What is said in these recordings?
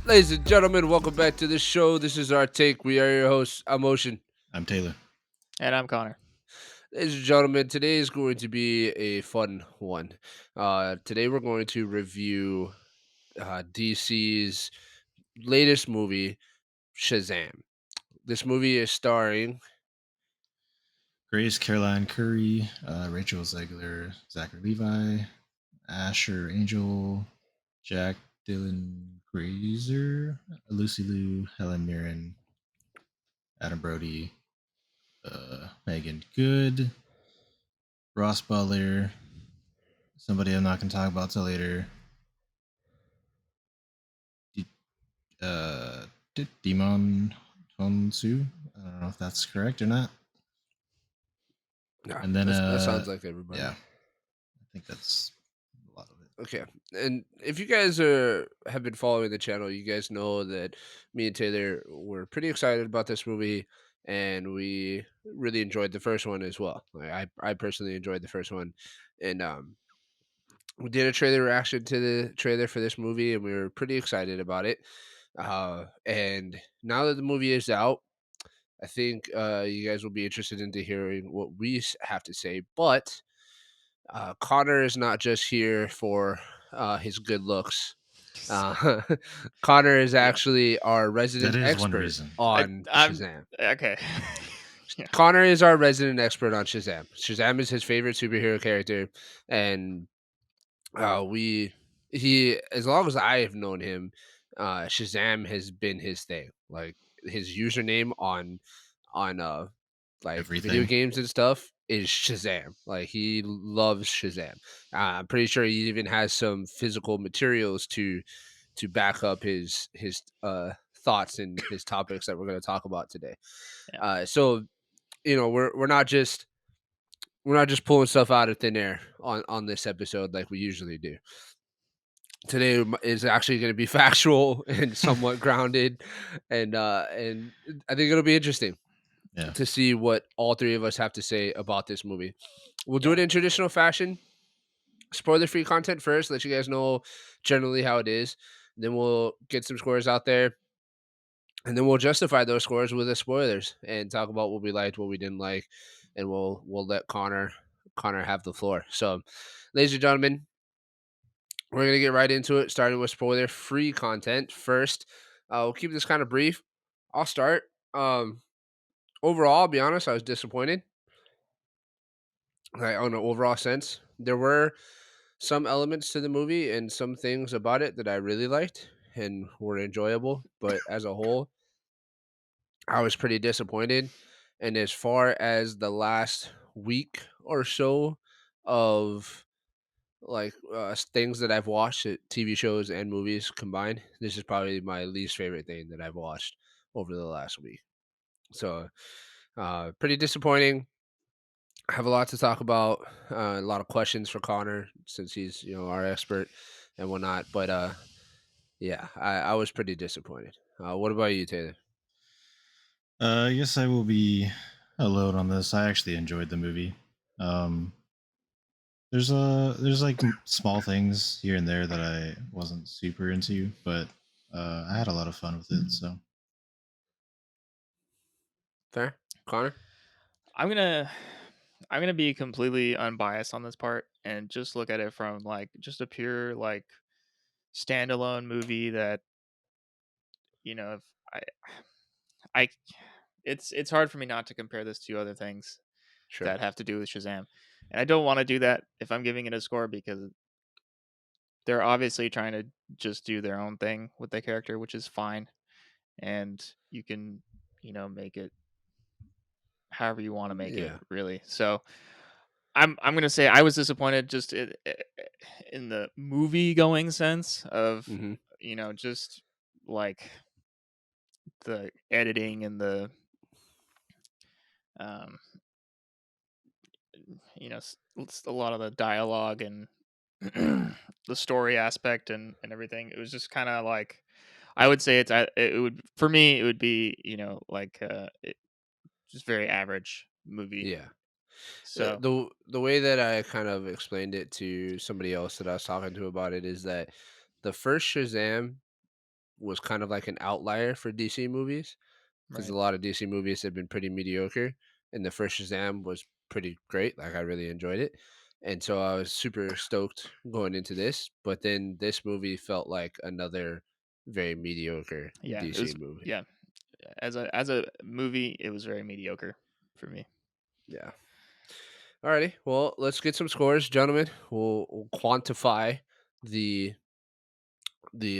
Ladies and gentlemen, welcome back to the show. This is our take. We are your hosts, Emotion. I'm Taylor. And I'm Connor. Ladies and gentlemen, today is going to be a fun one. Today we're going to review DC's latest movie, Shazam. This movie is starring. Grace Caroline Curry, Rachel Zegler, Zachary Levi, Asher Angel, Jack Dylan Grazer, Lucy Liu, Helen Mirren, Adam Brody, Megan Good, Ross Butler, somebody I'm not going to talk about till later, D- uh, Demon Honsu. I don't know if that's correct or not. No, And then, that sounds like everybody. yeah, I think that's a lot of it. Okay, and if you guys have been following the channel, you guys know that me and Taylor were pretty excited about this movie, and we really enjoyed the first one as well. Like, I personally enjoyed the first one, and we did a trailer reaction to the trailer for this movie, and we were pretty excited about it. And now that the movie is out, I think you guys will be interested into hearing what we have to say, but. Connor is not just here for his good looks. Uh, Connor is Yeah. actually our That resident is one expert reason. on I'm Shazam. okay. Yeah. Connor is our resident expert on Shazam. Shazam is his favorite superhero character, and we he as long as I have known him, Shazam has been his thing. Like his username on like video Everything. games and stuff is Shazam. Like he loves Shazam. I'm pretty sure he even has some physical materials to back up his thoughts and his topics that we're going to talk about today. Yeah. So we're not just pulling stuff out of thin air on this episode like we usually do. Today is actually going to be factual and somewhat grounded, and I think it'll be interesting Yeah. to see what all three of us have to say about this movie. We'll do Yeah. it in traditional fashion. Spoiler free content first, let you guys know generally how it is. Then we'll get some scores out there, and then we'll justify those scores with the spoilers and talk about what we liked, what we didn't like, and we'll let Connor have the floor. So, ladies and gentlemen, we're gonna get right into it, starting with spoiler free content first. We'll keep this kind of brief. I'll start. Overall, I'll be honest, I was disappointed. Like on an overall sense, there were some elements to the movie and some things about it that I really liked and were enjoyable. But as a whole, I was pretty disappointed. And as far as the last week or so of things that I've watched, TV shows and movies combined, this is probably my least favorite thing that I've watched over the last week. So, pretty disappointing. I have a lot to talk about, a lot of questions for Connor since he's our expert and whatnot. But yeah, I was pretty disappointed. What about you, Taylor? I guess I will be alone on this. I actually enjoyed the movie. Um, there's like small things here and there that I wasn't super into, but I had a lot of fun with it. So Fair, Connor. I'm gonna I'm gonna be completely unbiased on this part and just look at it from like just a pure like standalone movie that if I I it's hard for me not to compare this to other things Sure. that have to do with Shazam. And I don't want to do that if I'm giving it a score because they're obviously trying to just do their own thing with the character, which is fine. And you can, make it however you want to make it, Yeah. really. So I'm gonna say I was disappointed just in the movie going sense of Hmm. just like the editing and the um a lot of the dialogue and the story aspect and everything. It was just kind of like I would say it would for me it would be like just very average movie. Yeah. So The way that I kind of explained it to somebody else that I was talking to about it is that the first Shazam was kind of like an outlier for DC movies because Right. a lot of DC movies have been pretty mediocre, and the first Shazam was pretty great. Like I really enjoyed it, and so I was super stoked going into this. But then this movie felt like another very mediocre Yeah, it DC was. movie. Yeah, as a movie, it was very mediocre for me. Yeah. Alrighty. Well, let's get some scores, gentlemen. We'll quantify the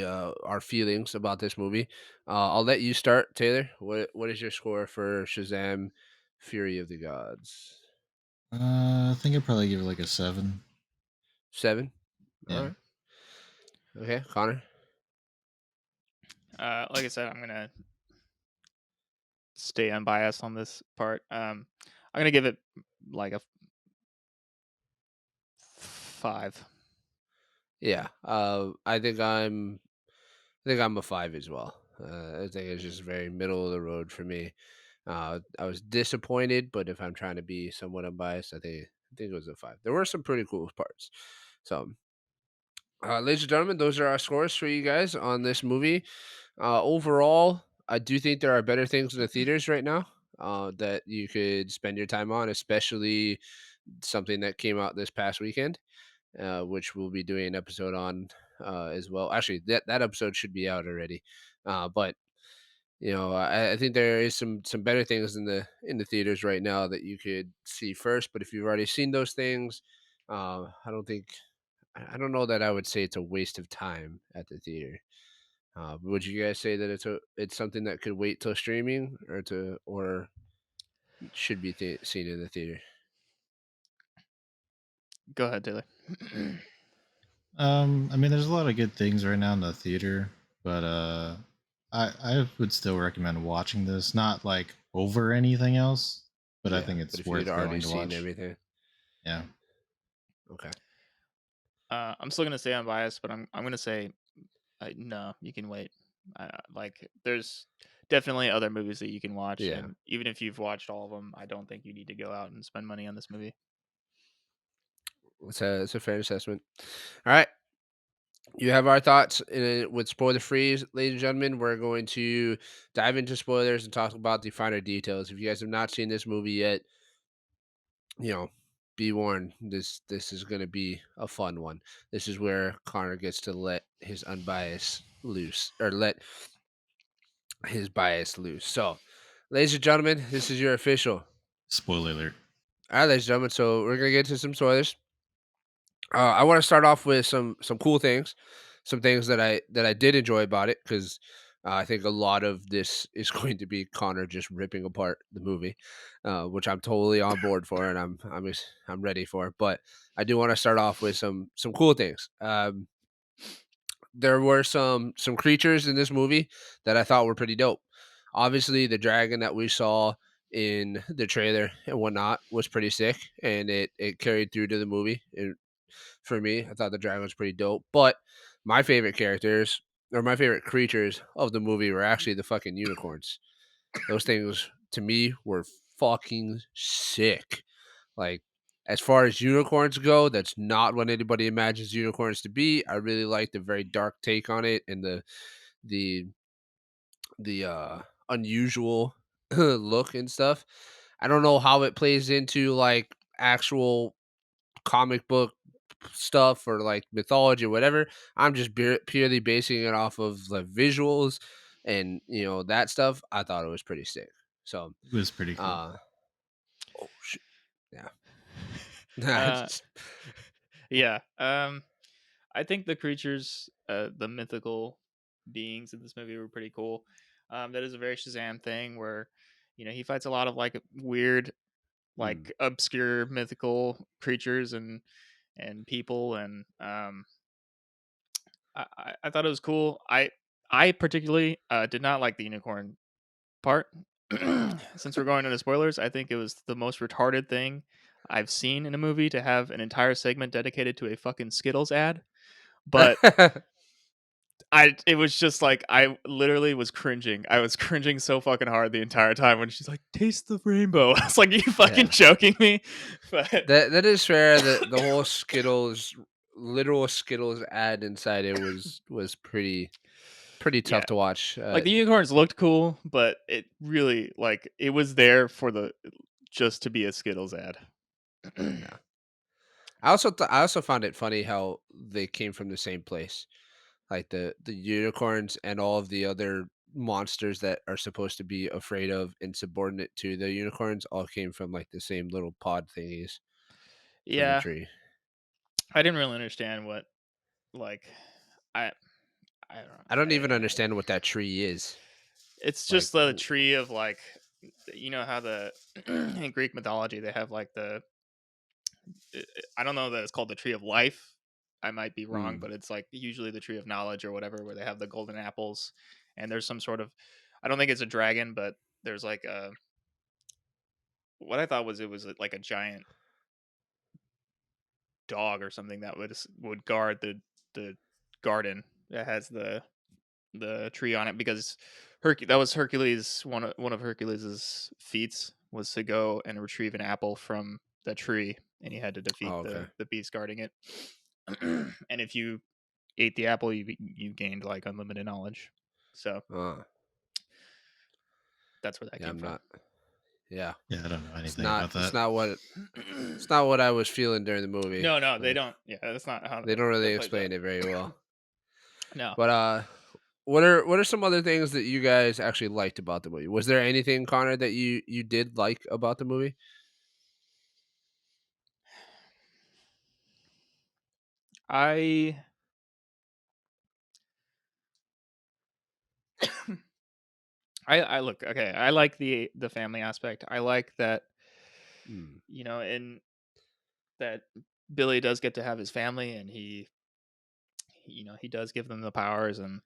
our feelings about this movie. I'll let you start, Taylor. What is your score for Shazam: Fury of the Gods? I think I'd probably give it like a 7. 7. All Yeah. right. Okay, Connor. Like I said, I'm gonna stay unbiased on this part. I'm gonna give it like a 5. Yeah. I think I'm a 5 as well. I think it's just very middle of the road for me. I was disappointed, but if I'm trying to be somewhat unbiased, I think it was a 5. There were some pretty cool parts. So, ladies and gentlemen, those are our scores for you guys on this movie. Overall, I do think there are better things in the theaters right now that you could spend your time on, especially something that came out this past weekend, which we'll be doing an episode on as well. Actually, that episode should be out already, but I think there is some better things in the theaters right now that you could see first. But if you've already seen those things, I don't think I don't know that I would say it's a waste of time at the theater. Would you guys say that it's something that could wait till streaming or should be seen in the theater? Go ahead, Taylor. I mean, there's a lot of good things right now in the theater, but I would still recommend watching this, not like over anything else, but I Yeah, think but it's if you'd worth already going to seen watch. everything, Yeah. okay. I'm still gonna stay unbiased, but I'm gonna say no. You can wait. Like, there's definitely other movies that you can watch, Yeah, and even if you've watched all of them, I don't think you need to go out and spend money on this movie. it's a fair assessment. All right, you have our thoughts with spoiler free, ladies and gentlemen. We're going to dive into spoilers and talk about the finer details. If you guys have not seen this movie yet, you know, be warned. This is going to be a fun one. This is where Connor gets to let his unbiased loose, or let his bias loose. So, ladies and gentlemen, this is your official. Spoiler alert. All right, ladies and gentlemen. So we're gonna get to some spoilers. I want to start off with some cool things, some things that I did enjoy about it because I think a lot of this is going to be Connor just ripping apart the movie, which I'm totally on board for and I'm ready for. But I do want to start off with some cool things. There were some creatures in this movie that I thought were pretty dope. Obviously, the dragon that we saw in the trailer and whatnot was pretty sick, and it carried through to the movie. For me, I thought the dragon was pretty dope. But my favorite characters or my favorite creatures of the movie were actually the fucking unicorns. Those things to me were fucking sick. Like as far as unicorns go, that's not what anybody imagines unicorns to be. I really like the very dark take on it and the unusual look and stuff. I don't know how it plays into like actual comic book stuff or like mythology or whatever. I'm just purely basing it off of the visuals and that stuff. I thought it was pretty sick. So, It was pretty cool. uh, oh shit, yeah, Nah, uh, yeah. I think the creatures, the mythical beings in this movie were pretty cool. That is a very Shazam thing where, he fights a lot of like weird, mm. like obscure mythical creatures and people, and I thought it was cool. I particularly did not like the unicorn part. Since we're going into spoilers, I think it was the most retarded thing I've seen in a movie to have an entire segment dedicated to a fucking Skittles ad. But it was just like I literally was cringing. I was cringing so fucking hard the entire time when she's like, "Taste the rainbow." I was like, "You fucking Yeah, joking me?" But that is fair. The whole Skittles, literal Skittles ad inside it was pretty. pretty tough Yeah, to watch. like the unicorns looked cool, but it really like it was there for the just to be a Skittles ad. Yeah. I also found it funny how they came from the same place. Like the unicorns and all of the other monsters that are supposed to be afraid of and subordinate to the unicorns all came from like the same little pod thingies from the Yeah, tree. I didn't really understand what like I I don't know. I don't even understand what that tree is. It's Like, just the tree of like you know how the in Greek mythology they have like the I don't know that it's called the tree of life. I might be wrong, mm, but it's like usually the tree of knowledge or whatever where they have the golden apples and there's some sort of I don't think it's a dragon, but there's like a what I thought was it was like a giant dog or something that would guard the garden that has the tree on it because that was Hercules one of Hercules's feats was to go and retrieve an apple from the tree and he had to defeat oh, okay. the beast guarding it. And if you ate the apple you gained like unlimited knowledge. So Uh, that's where that yeah, came I'm from. not. Yeah, Yeah, I don't know anything about it's that. not what it's not what I was feeling during the movie. No, they Like, don't. Yeah, that's not how they don't really that plays explain out. it very well. No. But what are some other things that you guys actually liked about the movie? Was there anything, Connor, that you did like about the movie? I I look okay. I like the family aspect. I like that Mm. in that Billy does get to have his family, and he does give them the powers, and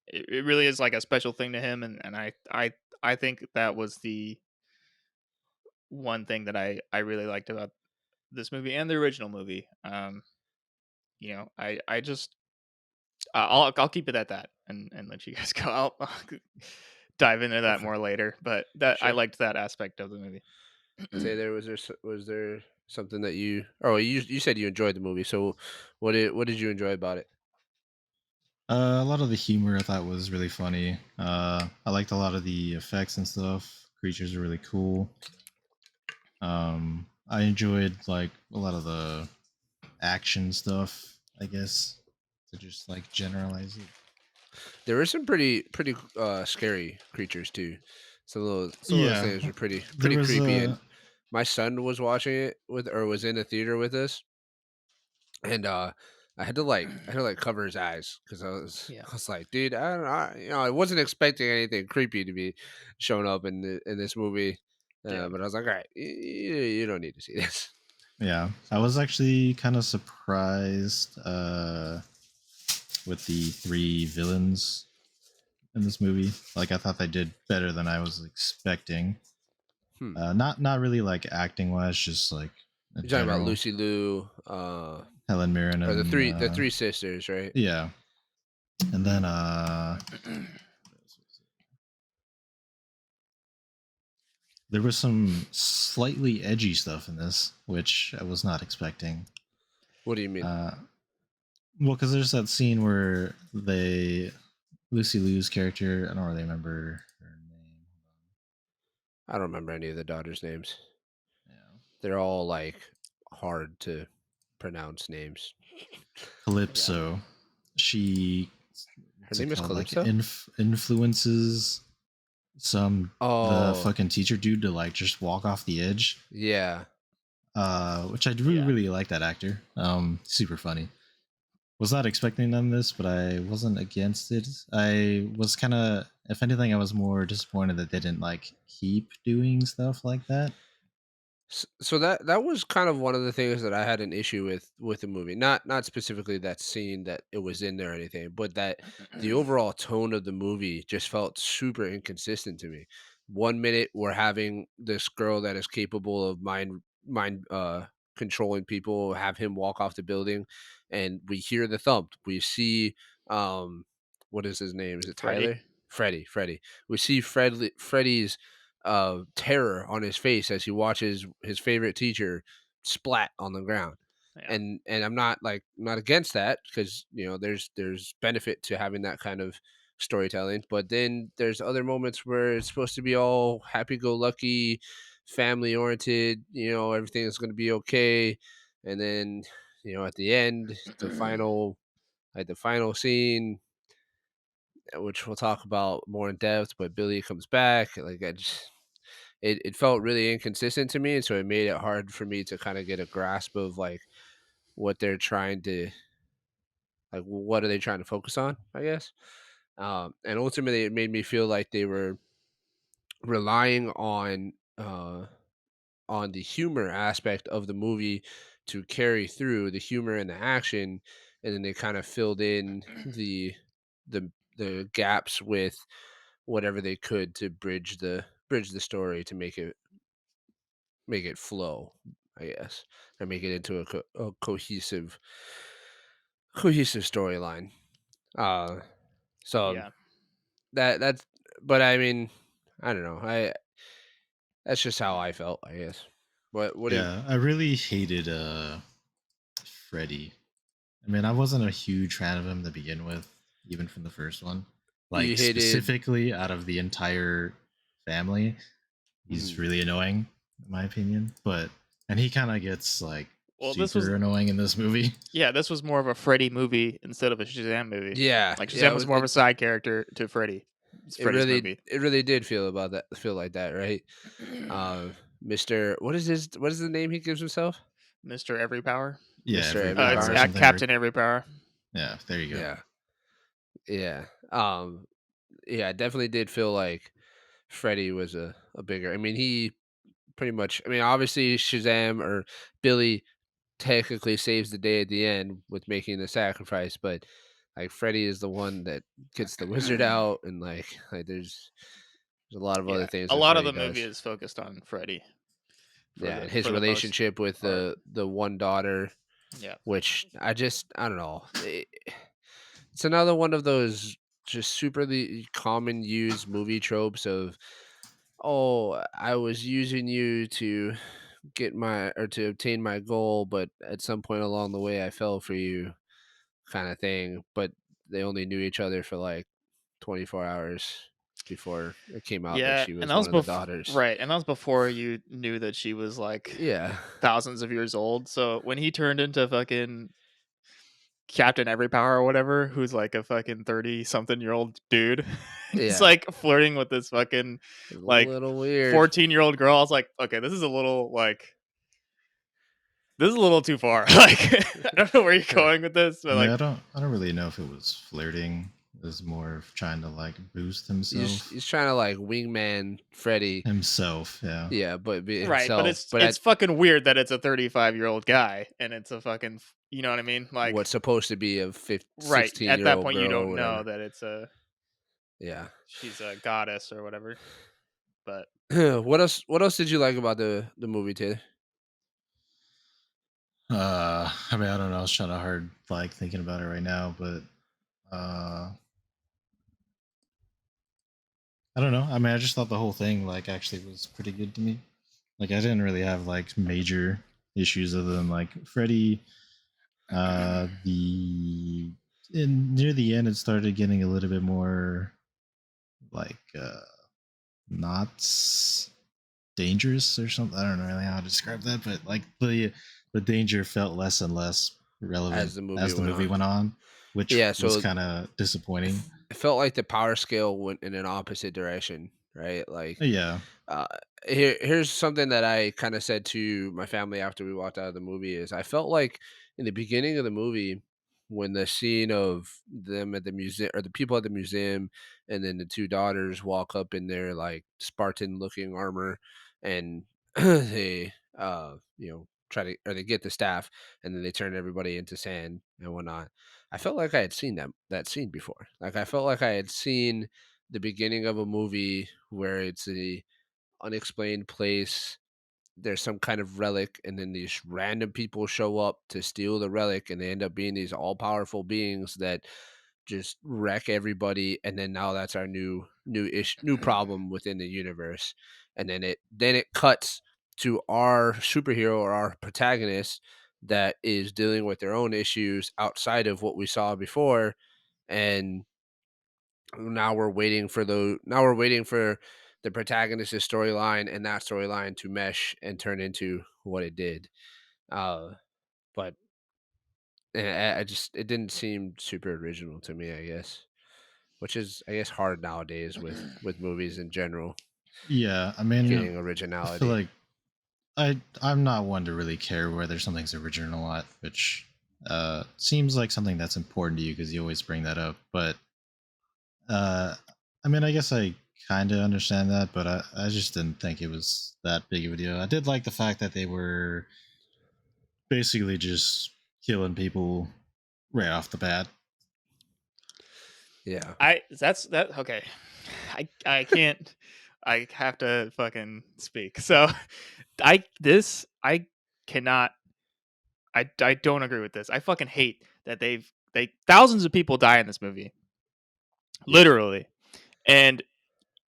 it really is like a special thing to him, and I think that was the one thing that I really liked about this movie and the original movie. I just I'll keep it at that and let you guys go. I'll dive into that Okay, more later, but that I sure. liked that aspect of the movie. Say there was there something that you you said you enjoyed the movie. So what did you enjoy about it? A lot of the humor I thought was really funny. I liked a lot of the effects and stuff. Creatures are really cool. I enjoyed like a lot of the action stuff. I guess to just like generalize it. There were some pretty scary creatures too. Some of those Yeah, things were there pretty was creepy. And a my son was watching it with or was in the theater with us, and I had to like cover his eyes because Yeah, I was like, dude, I don't know, I wasn't expecting anything creepy to be showing up in this movie, yeah. but I was like, all right, you don't need to see this. yeah. I was actually kind of surprised with the three villains in this movie. Like I thought they did better than I was expecting. Hmm. Not really like acting wise, just like in You're talking about general. Lucy Liu, Helen Mirren or and the three sisters, right? yeah, and then Hmm. there was some slightly edgy stuff in this, which I was not expecting. What do you mean? Uh, well, because there's that scene where they Lucy Liu's character. I don't really remember her name. I don't remember any of the daughters' names. Yeah, They're all like hard to pronounce names. Yeah. Calypso. She Her what's it name is called? Like Calypso. influences some the Oh, fucking teacher dude to like just walk off the edge. yeah. Which I really Yeah. really like that actor. Super funny. Was not expecting on this, but I wasn't against it. I was kind of, if anything, I was more disappointed that they didn't like keep doing stuff like that. So that was kind of one of the things that I had an issue with the movie. Not specifically that scene that it was in there or anything, but that the overall tone of the movie just felt super inconsistent to me. One minute we're having this girl that is capable of mind controlling people, have him walk off the building, and we hear the thump. We see what is his name? Is it Freddie. Tyler? Freddie. We see Freddie's terror on his face as he watches his favorite teacher splat on the ground. Yeah. and I'm not like not against that because there's benefit to having that kind of storytelling. But then there's other moments where it's supposed to be all happy-go-lucky, family-oriented. Everything is going to be okay, and then at the end, the final scene, which we'll talk about more in depth. But Billy comes back. Like I just, it felt really inconsistent to me, and so it made it hard for me to kind of get a grasp of like what they're trying to like what are they trying to focus on, I guess. And ultimately it made me feel like they were relying on the humor aspect of the movie to carry through the humor and the action, and then they kind of filled in the gaps with whatever they could to bridge the story to make it flow, I guess, or make it into a cohesive storyline. Uh, so Yeah. that's, but I mean, I don't know. That's just how I felt, I guess. What do Yeah, I really hated Freddy. I mean, I wasn't a huge fan of him to begin with, even from the first one. you Like hated? specifically out of the entire family, he's Mhm. really annoying, in my opinion. But and he kind of gets like Well, this was super annoying in this movie. yeah, this was more of a Freddy movie instead of a Shazam movie. Yeah, Like yeah. Shazam was more of a side character to Freddy. It's It Freddy's really movie. it really did feel like that, right? Mr. What is the name he gives himself? Mr. Every Power. Yeah, Mr. every Every It's power or Power. something. Captain Every Power. Yeah, there you go. Yeah, yeah. Yeah, it definitely did feel like Freddy was a bigger. I mean, he pretty much. I mean, obviously Shazam or Billy technically saves the day at the end with making the sacrifice, but like Freddy is the one that gets the wizard out, and like there's a lot of other Yeah, things a that lot of Freddy the movie does. is focused on Freddy Yeah, and his for the most relationship with part. the one daughter, Yeah. which I don't know. It's another one of those just superly common used movie tropes of, oh, I was using you to get my or to obtain my goal, but at some point along the way I fell for you, kind of thing. But they only knew each other for like 24 hours before it came out that Yeah, she and was that one was of the daughters. right, and that was before you knew that she was like Yeah. thousands of years old. So when he turned into fucking Captain Every Power or whatever, who's like a fucking 30 something year old dude, and he's Yeah. like flirting with this fucking A like little weird. 14-year-old girl. I was like, okay, this is a little too far. Like, I don't know where you're Yeah. going with this, I but mean, like, I don't really know if it was flirting. It was more of trying to like boost He's himself. he's trying to like wingman Freddy. Himself, yeah. Yeah, but be right, but himself. But it's at fucking weird that it's a 35-year-old guy and it's a fucking, you know what I mean? Like, what's supposed to be a right, 16 at year that old point you girl or don't know whatever. that it's a Yeah. she's a goddess or whatever. But What else did you like about the movie, Taylor? I mean, I don't know. I was trying to hard like thinking about it right now, but uh, I don't know. I mean, I just thought the whole thing like actually was pretty good to me. Like, I didn't really have like major issues other than like Freddy. The in near the end, it started getting a little bit more like not dangerous or something. I don't know really how to describe that, but like the danger felt less and less relevant As the movie as the went movie on. went on, which Yeah, was so kind of disappointing. it felt like the power scale went in an opposite direction, right? Like, Yeah, uh, here's something that I kind of said to my family after we walked out of the movie is I felt like in the beginning of the movie when the scene of them at the museum or the people at the museum and then the two daughters walk up in their like Spartan looking armor and they try to or they get the staff and then they turn everybody into sand and whatnot. I felt like I had seen that scene before. Like I felt like I had seen the beginning of a movie where it's a unexplained place. There's some kind of relic, and then these random people show up to steal the relic, and they end up being these all powerful beings that just wreck everybody. And then now that's our new problem within the universe. And then it cuts to our superhero or our protagonist that is dealing with their own issues outside of what we saw before, and now we're waiting for the protagonist's storyline and that storyline to mesh and turn into what it did. Uh, but I just it didn't seem super original to me, I guess, which is I guess hard nowadays with movies in general Yeah, I mean, getting I feel originality. like I'm not one to really care whether something's original or not, which seems like something that's important to you because you always bring that up. But uh, I mean, I guess I kind of understand that, but I just didn't think it was that big of a deal. I did like the fact that they were basically just killing people right off the bat. Yeah. I that's that okay. I can't. I have to fucking speak. So I cannot. I don't agree with this. I fucking hate that they thousands of people die in this movie, Yeah. literally. And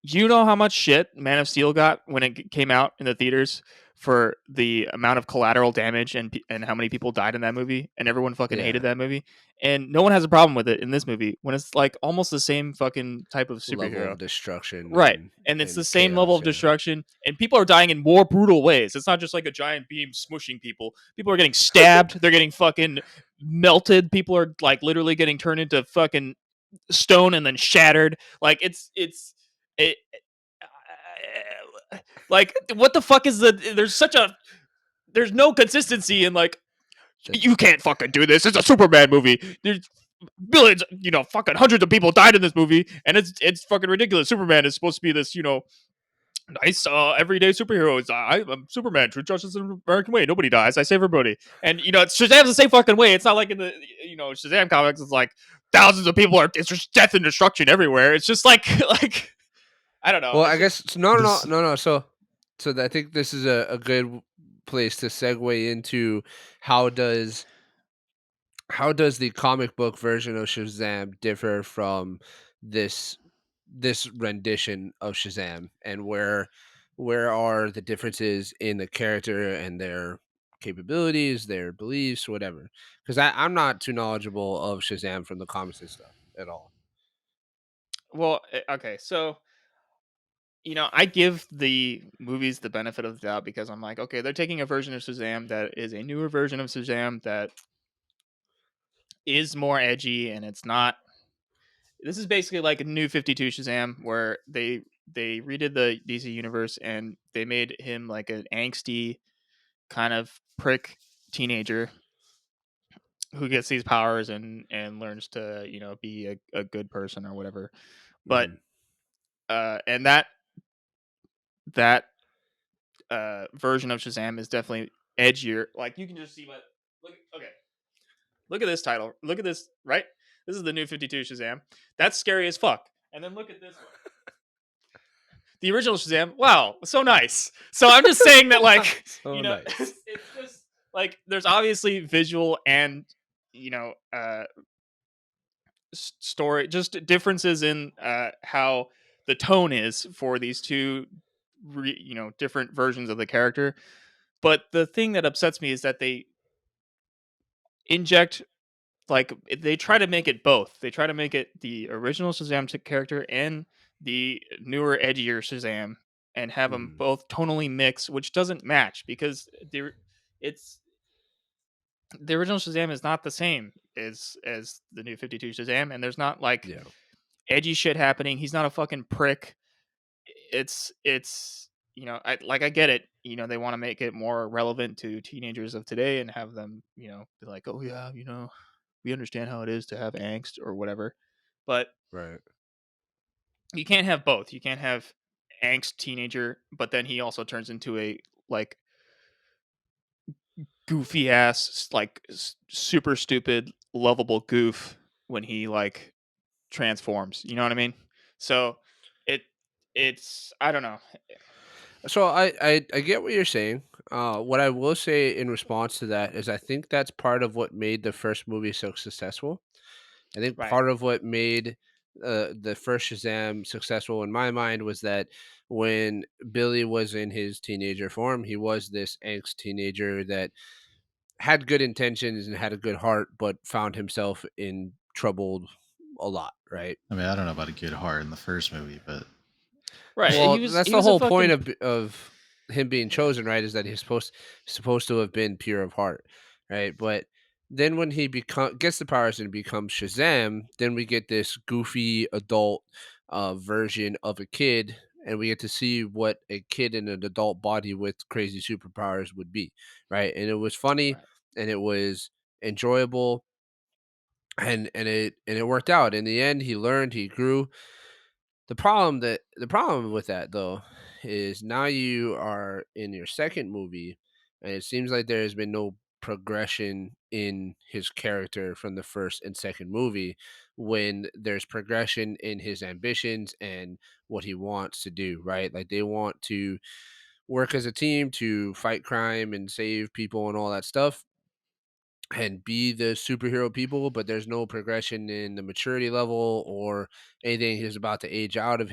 you know how much shit Man of Steel got when it came out in the theaters for the amount of collateral damage and how many people died in that movie, and everyone fucking hated Yeah. that movie, and no one has a problem with it in this movie when it's like almost the same fucking type of Level superhero. of destruction Right. And it's the and same level chaos. of Yeah. destruction, and people are dying in more brutal ways. It's not just like a giant beam smushing people. People are getting stabbed. They're getting fucking melted. People are like literally getting turned into fucking stone and then shattered. Like it, like what the fuck is the? There's no consistency in like That you can't fucking do this. It's a Superman movie. There's billions, fucking hundreds of people died in this movie, and it's fucking ridiculous. Superman is supposed to be this, nice, everyday superhero. I'm Superman, true justice in the American way. Nobody dies. I save everybody. And Shazam's the same fucking way. It's not like in the Shazam comics. It's like thousands of people are. It's just death and destruction everywhere. It's just like like I don't know. well, It's I just guess no, no, no, This no, no. So I think this is a good place to segue into how does how does the comic book version of Shazam differ from this this rendition of Shazam, and where are the differences in the character and their capabilities, their beliefs, whatever? Because I'm not too knowledgeable of Shazam from the comics and stuff at all. well, okay. So I give the movies the benefit of the doubt because I'm like, okay, they're taking a version of Shazam that is a newer version of Shazam that is more edgy, and it's not. This is basically like a new 52 Shazam where they redid the DC universe and they made him like an angsty kind of prick teenager who gets these powers and learns to be a good person or whatever. But Hmm. and that version of Shazam is definitely edgier. Like you can just see what look. Okay, look at this title. Look at this. Right, this is the new 52 Shazam. That's scary as fuck. And then look at this one. The original Shazam. Wow, so nice. So I'm just saying that, like, So nice. it's just like there's obviously visual and you know uh story, just differences in how the tone is for these two, different versions of the character. But the thing that upsets me is that they inject like they try to make it both. They try to make it the original Shazam character and the newer, edgier Shazam, and have them Mm, both tonally mix, which doesn't match because it's the original Shazam is not the same as the new 52 Shazam, and there's not like yeah, edgy shit happening. He's not a fucking prick. It's I get it. They want to make it more relevant to teenagers of today and have them be like, oh yeah, we understand how it is to have angst or whatever. But right. you can't have both. You can't have angst teenager, but then he also turns into a like goofy ass, like super stupid, lovable goof when he like transforms. You know what I mean? So it it's I don't know. So I get what you're saying. What I will say in response to that is I think that's part of what made the first movie so successful. I think Right. part of what made the first Shazam successful in my mind was that when Billy was in his teenager form, he was this angst teenager that had good intentions and had a good heart, but found himself in trouble a lot, right? I mean, I don't know about a good heart in the first movie, but Right. Well, that's He the was a whole point fucking of him being yeah. chosen, right? Is that he's supposed to have been pure of heart, right? But then when he gets the powers and becomes Shazam, then we get this goofy adult version of a kid, and we get to see what a kid in an adult body with crazy superpowers would be, right? And it was funny, Right. and it was enjoyable, and it worked out. In the end, he learned, he grew. The problem with that though is now you are in your second movie, and it seems like there has been no progression in his character from the first and second movie, when there's progression in his ambitions and what he wants to do, right? Like they want to work as a team to fight crime and save people and all that stuff and be the superhero people, but there's no progression in the maturity level or anything. He's about to age out of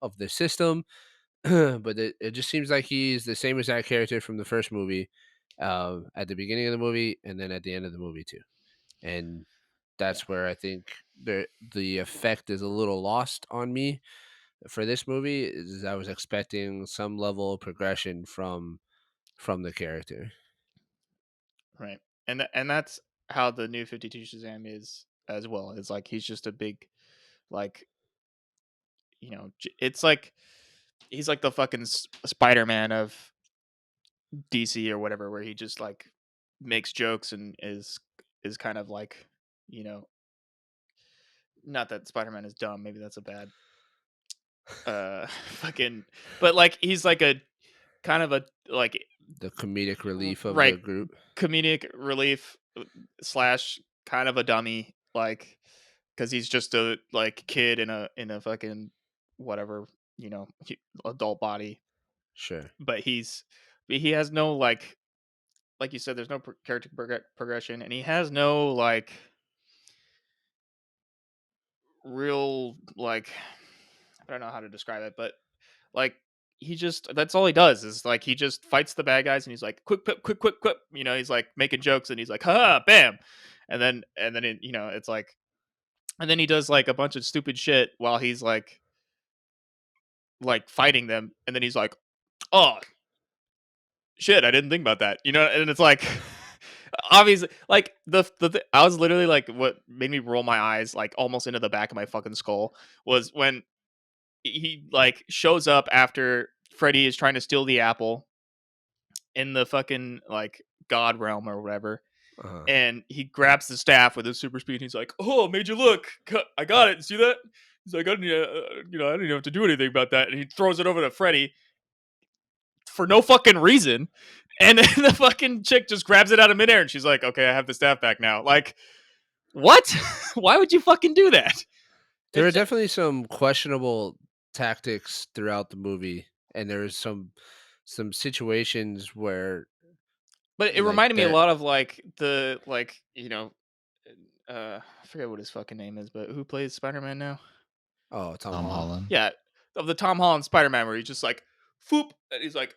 of the system. But it just seems like he's the same exact character from the first movie, at the beginning of the movie and then at the end of the movie too. And Yeah. that's where I think the effect is a little lost on me for this movie. Is I was expecting some level of progression from the character. Right. And that's how the new 52 Shazam is as well. It's like he's just a big like, it's like he's like the fucking Spider-Man of DC or whatever, where he just like makes jokes and is kind of like, you know, not that Spider-Man is dumb, maybe that's a bad fucking, but like he's like a kind of a like The comedic relief of right the group. comedic relief slash kind of a dummy, like because he's just a like kid in a fucking whatever, adult body, Sure. but he has no like you said, there's no character progression, and he has no like real like I don't know how to describe it, but like he just that's all he does is like he just fights the bad guys and he's like quick quick quick quick quick, he's like making jokes and he's like ha bam, and then it's like and then he does like a bunch of stupid shit while he's like fighting them, and then he's like, oh shit, I didn't think about that, and it's like obviously like I was literally like what made me roll my eyes like almost into the back of my fucking skull was when he like shows up after Freddy is trying to steal the apple in the fucking like god realm or whatever, Uh-huh. and he grabs the staff with his super speed and he's like, oh, made you look, I got it, see that? He's like, I didn't I didn't have to do anything about that, and he throws it over to Freddy for no fucking reason. And then the fucking chick just grabs it out of midair and she's like, okay, I have the staff back now. Like, what? Why would you fucking do that? There are It's definitely some questionable tactics throughout the movie, and there's some situations where but it like reminded me a that. lot of like the like, I forget what his fucking name is, but who plays Spider-Man now? Oh, Tom Tom Holland. Holland. Yeah, of the Tom Holland Spider-Man where he's just like, foop, and he's like,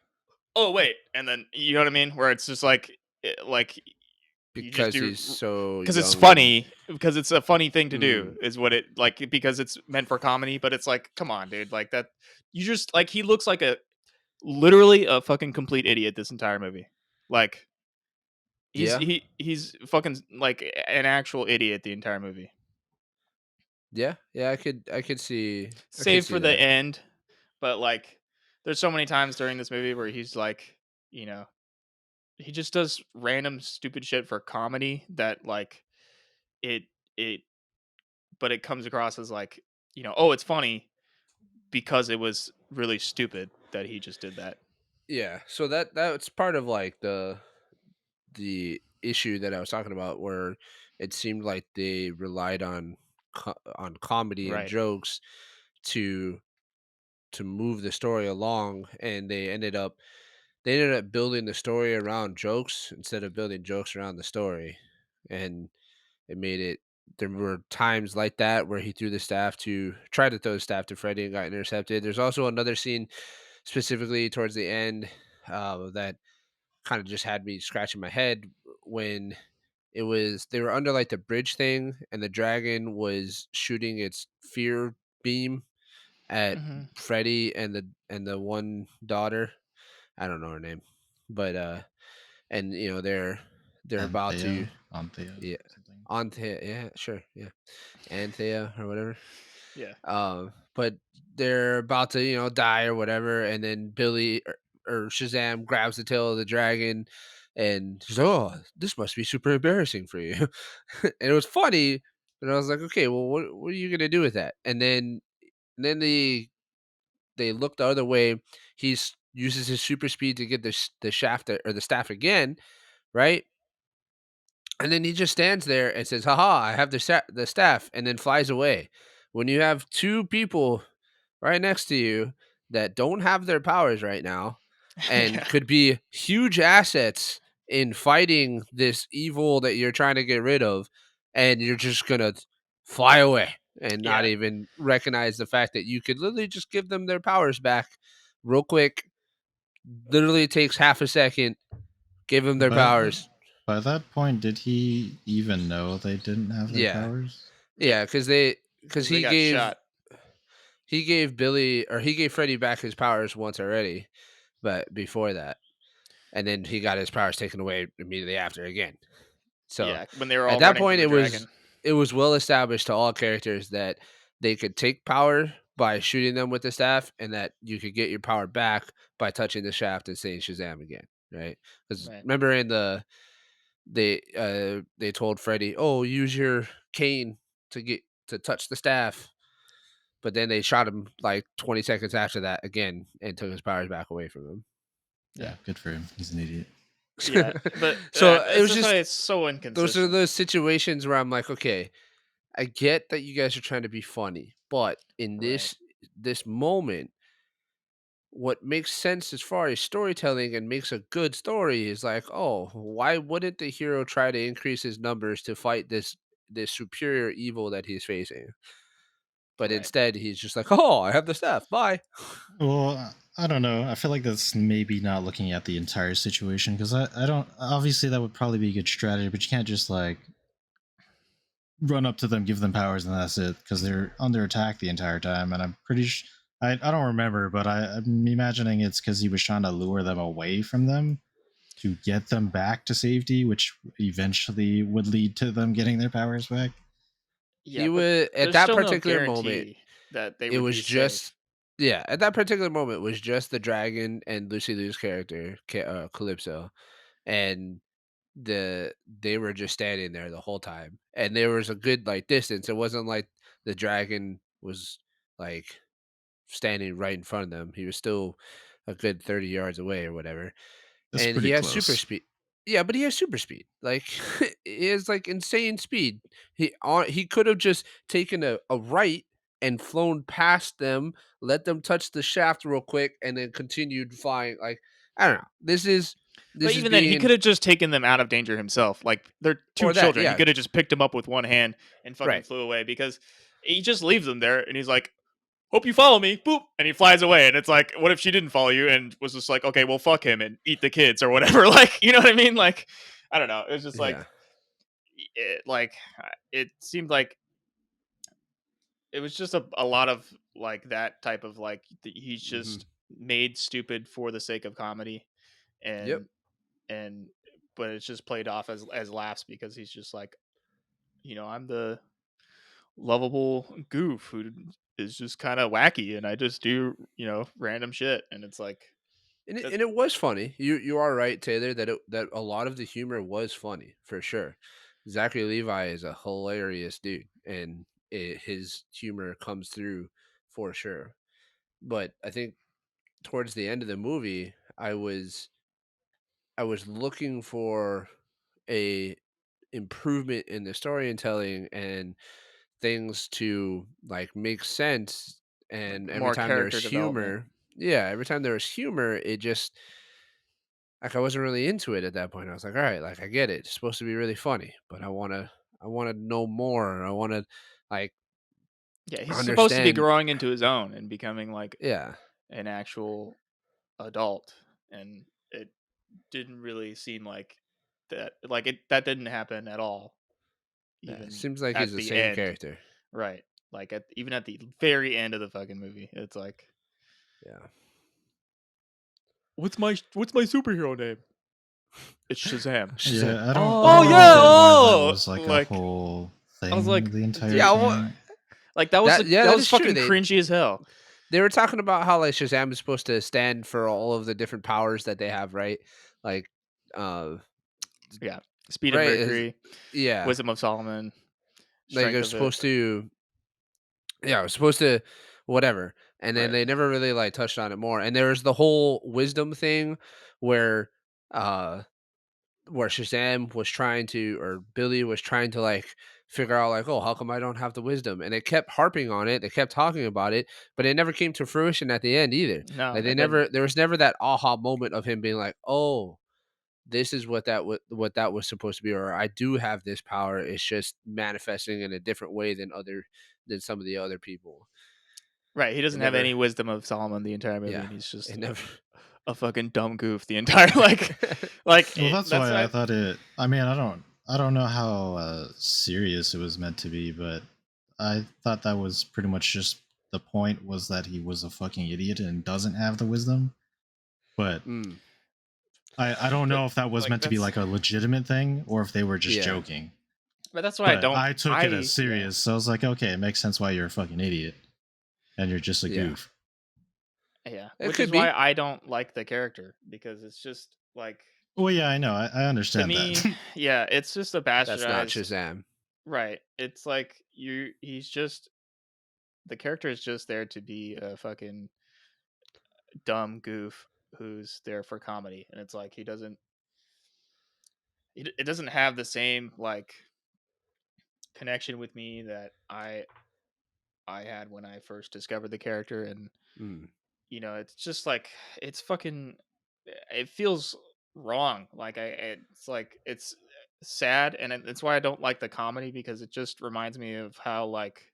oh wait, and then you know what I mean? Where it's just like, like you just Because do he's so because it's young and funny, because it's a funny thing to do mm, is what it like because it's meant for comedy, but it's like, come on, dude, like that you just like he looks like a literally a fucking complete idiot this entire movie. Like yeah, he's fucking like an actual idiot the entire movie. yeah. I could Save see for the that. end, but like there's so many times during this movie where he's like, you know, he just does random stupid shit for comedy that like it it but it comes across as like, oh, it's funny because it was really stupid that he just did that. Yeah. So that's part of like the issue that I was talking about, where it seemed like they relied on on comedy and Right. jokes to move the story along, and they ended up building the story around jokes instead of building jokes around the story, and it made it. There were times like that where he threw the staff to try to throw the staff to Freddy and got intercepted. There's also another scene specifically towards the end, that kind of just had me scratching my head when it was they were under like the bridge thing, and the dragon was shooting its fear beam at Mhm. Freddy and the one daughter. I don't know her name, but and they're about to, Anthea, yeah, something. Anthea, yeah, sure, yeah, Anthea or whatever. Yeah. But they're about to, die or whatever, and then Billy or Shazam grabs the tail of the dragon, and she's like, "Oh, this must be super embarrassing for you." And it was funny, but I was like, "Okay, well, what are you gonna do with that?" And then they look the other way. He uses his super speed to get the shaft or the staff again, right? And then he just stands there and says, "Haha, I have the staff," and then flies away. When you have two people right next to you that don't have their powers right now and Yeah. could be huge assets in fighting this evil that you're trying to get rid of, and you're just gonna fly away and not Yeah. even recognize the fact that you could literally just give them their powers back real quick. Literally takes half a second, give them their But powers. by that point, did he even know they didn't have their Yeah. powers? Yeah, Yeah. because Because they got shot. he gave Billy or he gave Freddy back his powers once already, but before that, and then he got his powers taken away immediately after again. So Yeah, when they were at all that running point, from the dragon. it was well established to all characters that they could take power by shooting them with the staff, and that you could get your power back by touching the shaft and saying Shazam again, right? Because Right. remember in they told Freddy, "Oh, use your cane to touch the staff." But then they shot him like 20 seconds after that again and took his powers back away from Yeah. Yeah, good for him. He's an idiot. Yeah, him. but So it that's was just why just it's so those are inconsistent. those situations where I'm like, okay, I get that you guys are trying to be funny, but in Right. this moment, what makes sense as far as storytelling and makes a good story is like, oh, why wouldn't the hero try to increase his numbers to fight this superior evil that he's facing? But Right. instead, he's just like, oh, I have the staff. Bye. Well, I don't know. I feel like that's maybe not looking at the entire situation because I don't. Obviously, that would probably be a good strategy, but you can't just like run up to them, give them powers, and that's it because they're under attack the entire time. And I'm pretty sure. I don't remember, but I'm imagining it's because he was trying to lure them away from them to get them back to safety, which eventually would lead to them getting their powers back. Yeah, He but would at there's that still no particular moment. guarantee that they It would was be safe. just yeah, at that particular moment was just the dragon and Lucy Liu's character, Calypso, and they were just standing there the whole time, and there was a good, like, distance. It wasn't like the dragon was, like, standing right in front of them. He was still a good 30 yards away or whatever. That's And he pretty has super close. speed. Yeah, but he has super speed. Like he has like insane speed. He could have just taken a right and flown past them, let them touch the shaft real quick, and then continued flying. Like I don't know. But This is even then, he could being have just taken them out of danger himself. Like they're two or that, children. He yeah. could have just picked them up with one hand and fucking Right. flew away because he just leaves them there and he's like, "Hope you follow me." Boop, and he flies away. And it's like, what if she didn't follow you and was just like, "Okay, well, fuck him and eat the kids or whatever." Like, you know what I mean? Like, I don't know. It was just Yeah. it seemed like it was just a lot of like that type of like he's Hmm. just made stupid for the sake of comedy Yep. and and but it's just played off as laughs because he's just like, I'm the lovable goof who is just kind of wacky and I just do, random shit and it's like that. And it was funny. You are right, Taylor, that a lot of the humor was funny for sure. Zachary Levi is a hilarious dude, and his humor comes through for sure. But I think towards the end of the movie, I was looking for a improvement in the storytelling and things to like make sense. Like And every more time there was character development. humor, yeah, every time there was humor, it just like, I wasn't really into it at that point. I was like, "All right, like, I get it. It's supposed to be really funny, but I wanna know more. I wanna, like, Yeah, he's supposed to be understand." growing into his own and becoming like Yeah. an actual adult and it. didn't really seem like that. Like it that didn't happen at all. Yeah, it Even seems like he's at the the same end, character. right? Like even at the very end of the fucking movie, it's like, Yeah. what's my superhero name? It's Shazam. Shazam. Yeah, I Oh don't yeah, really get why that oh, was like a like whole I was thing like, the entire Yeah, dude, well, thing. like that that was is true. fucking cringy as hell. They were talking about how like Shazam is supposed to stand for all of the different powers that they have, right? Like, uh, Yeah, Speed of right? Mercury, Yeah, Wisdom of Solomon, like Strength they're of it. supposed to. Yeah, it was supposed to, whatever, and then Right. they never really like touched on it more. And there was the whole wisdom thing, where, uh, where Shazam was trying to, or Billy was trying to like figure out like, oh, how come I don't have the wisdom? And they kept harping on it. They kept talking about it, but it never came to fruition at the end either. No, Like they it didn't. never, there was never that aha moment of him being like, oh, this is what that was supposed to be, or I do have this power. It's just manifesting in a different way than some of the other people. Right, he It doesn't have never, any wisdom of Solomon the entire movie, yeah, and he's just it never. a fucking dumb goof the entire Well, that's that's why I why. thought it. I mean, I don't know how serious it was meant to be, but I thought that was pretty much just the point was that he was a fucking idiot and doesn't have the wisdom. But Mm, I don't But know if that was like meant to be like a legitimate thing or if they were just yeah, joking. that's why I But don't. I took it as I Yeah, serious, so I was like, okay, it makes sense why you're a fucking idiot and you're just a yeah. goof. yeah, It which could is why be. I don't like the character because it's just like, Well, yeah, I know, I to understand me, that. yeah, it's just a That's not bastardized. Shazam. Right, it's like he's just the character is just there to be a fucking dumb goof who's there for comedy, and it's like it doesn't have the same like connection with me that I had when I first discovered the character. And Mm. it's just like it's fucking it feels wrong. Like it's like it's sad, and it's why I don't like the comedy, because it just reminds me of how like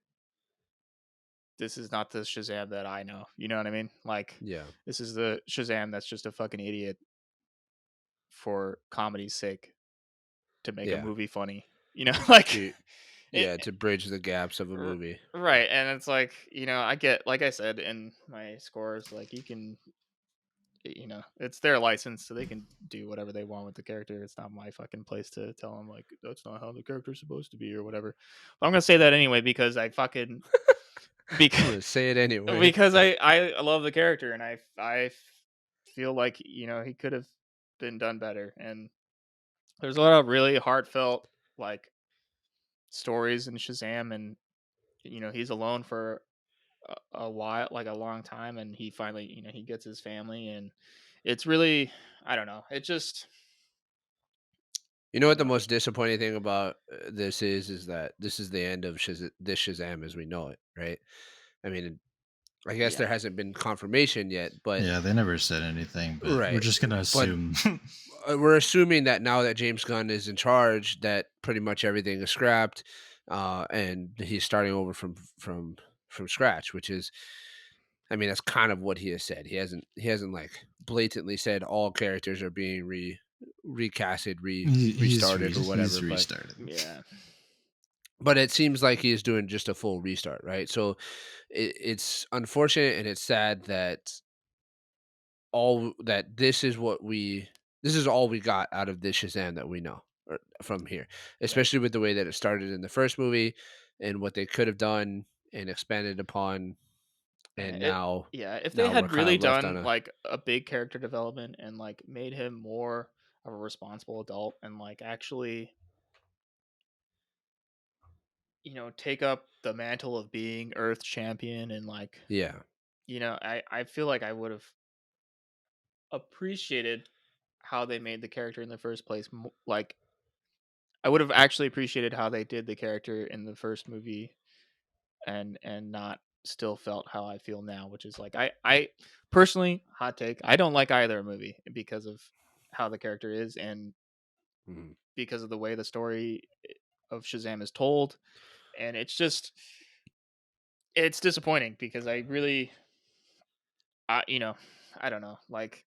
this is not the Shazam that I know. You know what I mean? Like Yeah, this is the Shazam that's just a fucking idiot for comedy's sake to make a yeah. movie funny. Like To it, yeah, to bridge the gaps of a movie. right. And it's like, I get, like I said in my scores, like it's their license, so they can do whatever they want with the character. It's not my fucking place to tell them like that's not how the character's supposed to be or whatever. But I'm gonna say that anyway because I fucking because I'm gonna say it anyway. because I love the character, and I feel like he could have been done better. And there's a lot of really heartfelt like stories in Shazam, and he's alone for a while, like a long time, and he finally, he gets his family, and it's really, I don't know, it just, You know I what don't the know. most disappointing thing about this is that this is the end of this Shazam as we know it, right? I mean, I guess Yeah, there hasn't been confirmation yet, but Yeah, they never said anything, but we're right. just gonna But assume. we're assuming that now that James Gunn is in charge, that pretty much everything is scrapped, and he's starting over from scratch, which is, I mean, that's kind of what he has said. He hasn't like blatantly said all characters are being recasted, restarted or whatever, He's but restarted. yeah, it seems like he is doing just a full restart, right? So it's unfortunate and it's sad that all that this is all we got out of this Shazam that we know, or from here, right. especially with the way that it started in the first movie and what they could have done and expanded upon, and It now Yeah, if they we're had kind really of left on done a, like a big character development and like made him more of a responsible adult, and like actually take up the mantle of being Earth champion, and like yeah. I feel like I would have appreciated how they made the character in the first place. Like I would have actually appreciated how they did the character in the first movie, and not still felt how I feel now, which is like I personally, hot take, I don't like either movie because of how the character is, and Mhm. because of the way the story of Shazam is told. And it's disappointing because I really, I you know I don't know, like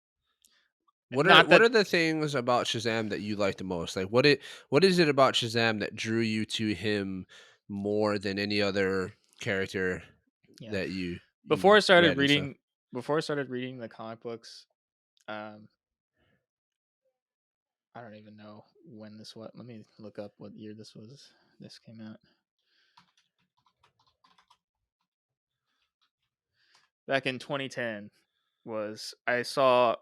Not what that are the things about Shazam that you like the most? Like what is it about Shazam that drew you to him more than any other character yeah. that Before you I started read and stuff? reading before I started reading the comic books, um, I don't even know when this was. Let me look up what year this came out. Back in 2010 was I saw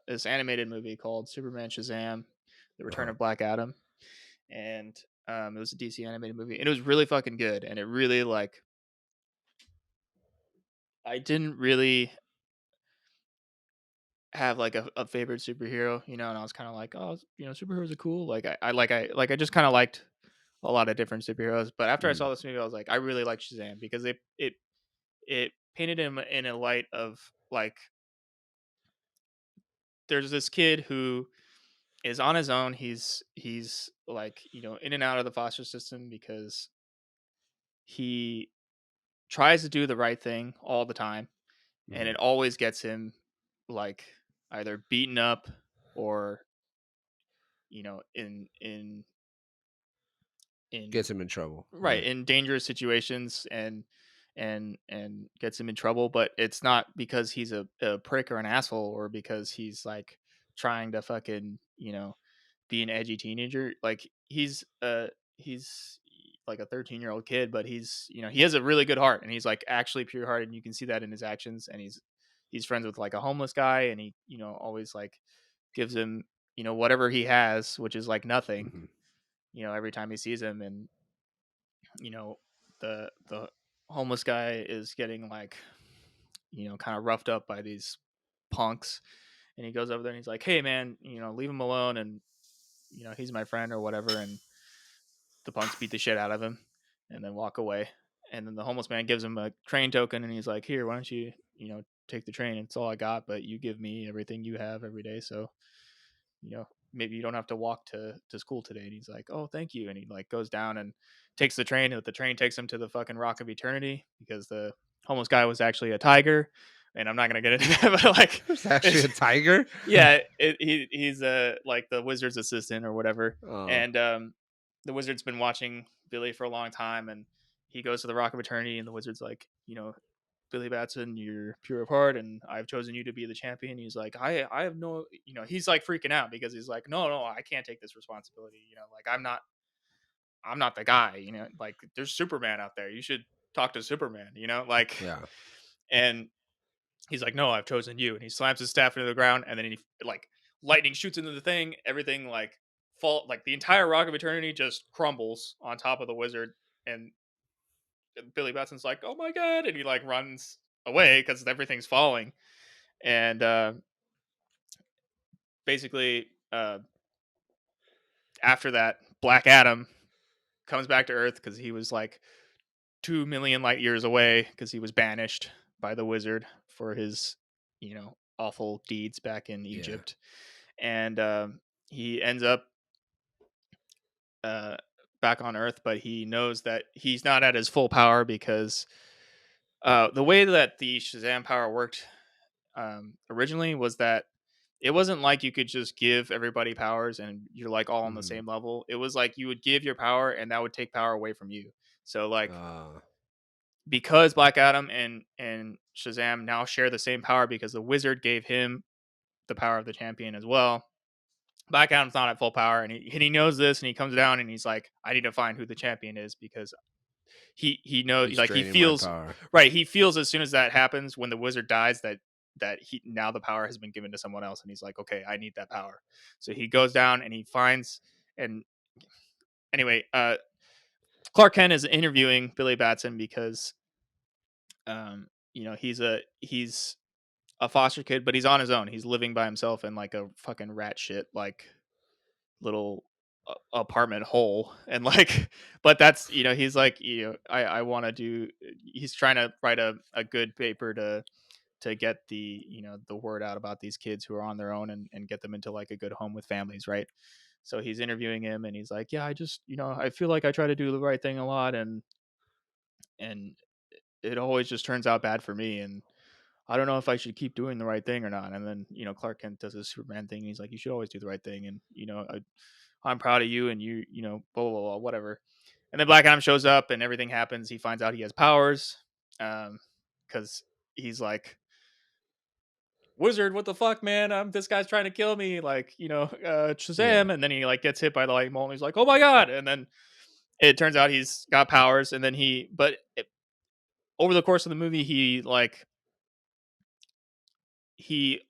this animated movie called Superman Shazam: The Return Uh-huh. of Black Adam, and it was a DC animated movie, and it was really fucking good, and it really like I didn't really have like a favorite superhero, you know, and I was kind of like, oh, you know, superheroes are cool. Like I just kind of liked a lot of different superheroes, but after I Mhm. saw this movie, I was like, I really like Shazam because it painted him in a light of like there's this kid who is on his own. He's like, you know, in and out of the foster system because he tries to do the right thing all the time, and it Mhm. always gets him like either beaten up or you know in Gets him in trouble. right Yeah. in dangerous situations and gets him in trouble, but it's not because he's a prick or an asshole or because he's like trying to fucking you know be an edgy teenager. Like he's like a 13-year-old kid, but he's you know he has a really good heart and he's like actually pure hearted and you can see that in his actions. And he's friends with like a homeless guy and he you know always like gives him you know whatever he has, which is like nothing, Mhm. you know, every time he sees him. And you know the homeless guy is getting like you know kind of roughed up by these punks, and he goes over there and he's like, hey man, you know, leave him alone, and you know he's my friend or whatever. And the punks beat the shit out of him and then walk away. And then the homeless man gives him a train token and he's like, here, why don't you you know take the train, it's all I got, but you give me everything you have every day, so you know, maybe you don't have to walk to school today. And he's like, oh, thank you. And he like goes down and takes the train, and the train takes him to the fucking Rock of Eternity because the homeless guy was actually a tiger. And I'm not gonna get into that, but like, There's actually it's a tiger? yeah, he's like the wizard's assistant or whatever. Oh, And the wizard's been watching Billy for a long time, and he goes to the Rock of Eternity, and the wizard's like, you know, Billy Batson, you're pure of heart, and I've chosen you to be the champion. He's like, I have no, you know, he's like freaking out because he's like, no, I can't take this responsibility. You know, like I'm not the guy. You know, like there's Superman out there. You should talk to Superman. You know, like, yeah. and he's like, no, I've chosen you. And he slams his staff into the ground, and then he like lightning shoots into the thing. Everything like like the entire Rock of Eternity just crumbles on top of the wizard, and Billy Batson's like, oh my god, and he like runs away because everything's falling. And basically, after that, Black Adam comes back to Earth because he was like 2 million light years away because he was banished by the wizard for his, you know, awful deeds back in Yeah. Egypt. And he ends up uh, back on Earth, but he knows that he's not at his full power because the way that the Shazam power worked originally was that it wasn't like you could just give everybody powers and you're like all on the Mhm. same level. It was like you would give your power and that would take power away from you. So like Uh, because Black Adam and Shazam now share the same power because the wizard gave him the power of the champion as well. Black Adam's not at full power, and he knows this, and he comes down and he's like, I need to find who the champion is because he knows he's like he draining my feels power. right. He feels as soon as that happens when the wizard dies that he now the power has been given to someone else, and he's like, okay, I need that power. So he goes down and he finds and anyway, Clark Kent is interviewing Billy Batson because you know he's a foster kid, but he's on his own. He's living by himself in like a fucking rat shit like little apartment hole, and like but that's you know he's like you know I want to do he's trying to write a good paper to get the you know the word out about these kids who are on their own and get them into like a good home with families, right? So he's interviewing him and he's like, yeah, I just you know I feel like I try to do the right thing a lot, and it always just turns out bad for me. And I don't know if I should keep doing the right thing or not. And then, Clark Kent does his Superman thing. And he's like, you should always do the right thing. And, I'm proud of you. And blah, blah, blah, whatever. And then Black Adam shows up and everything happens. He finds out he has powers. Cause he's like, wizard, what the fuck, man? This guy's trying to kill me. Like, Yeah. Shazam. And then he like gets hit by the lightning bolt and he's like, oh my God. And then it turns out he's got powers. And then over the course of the movie, he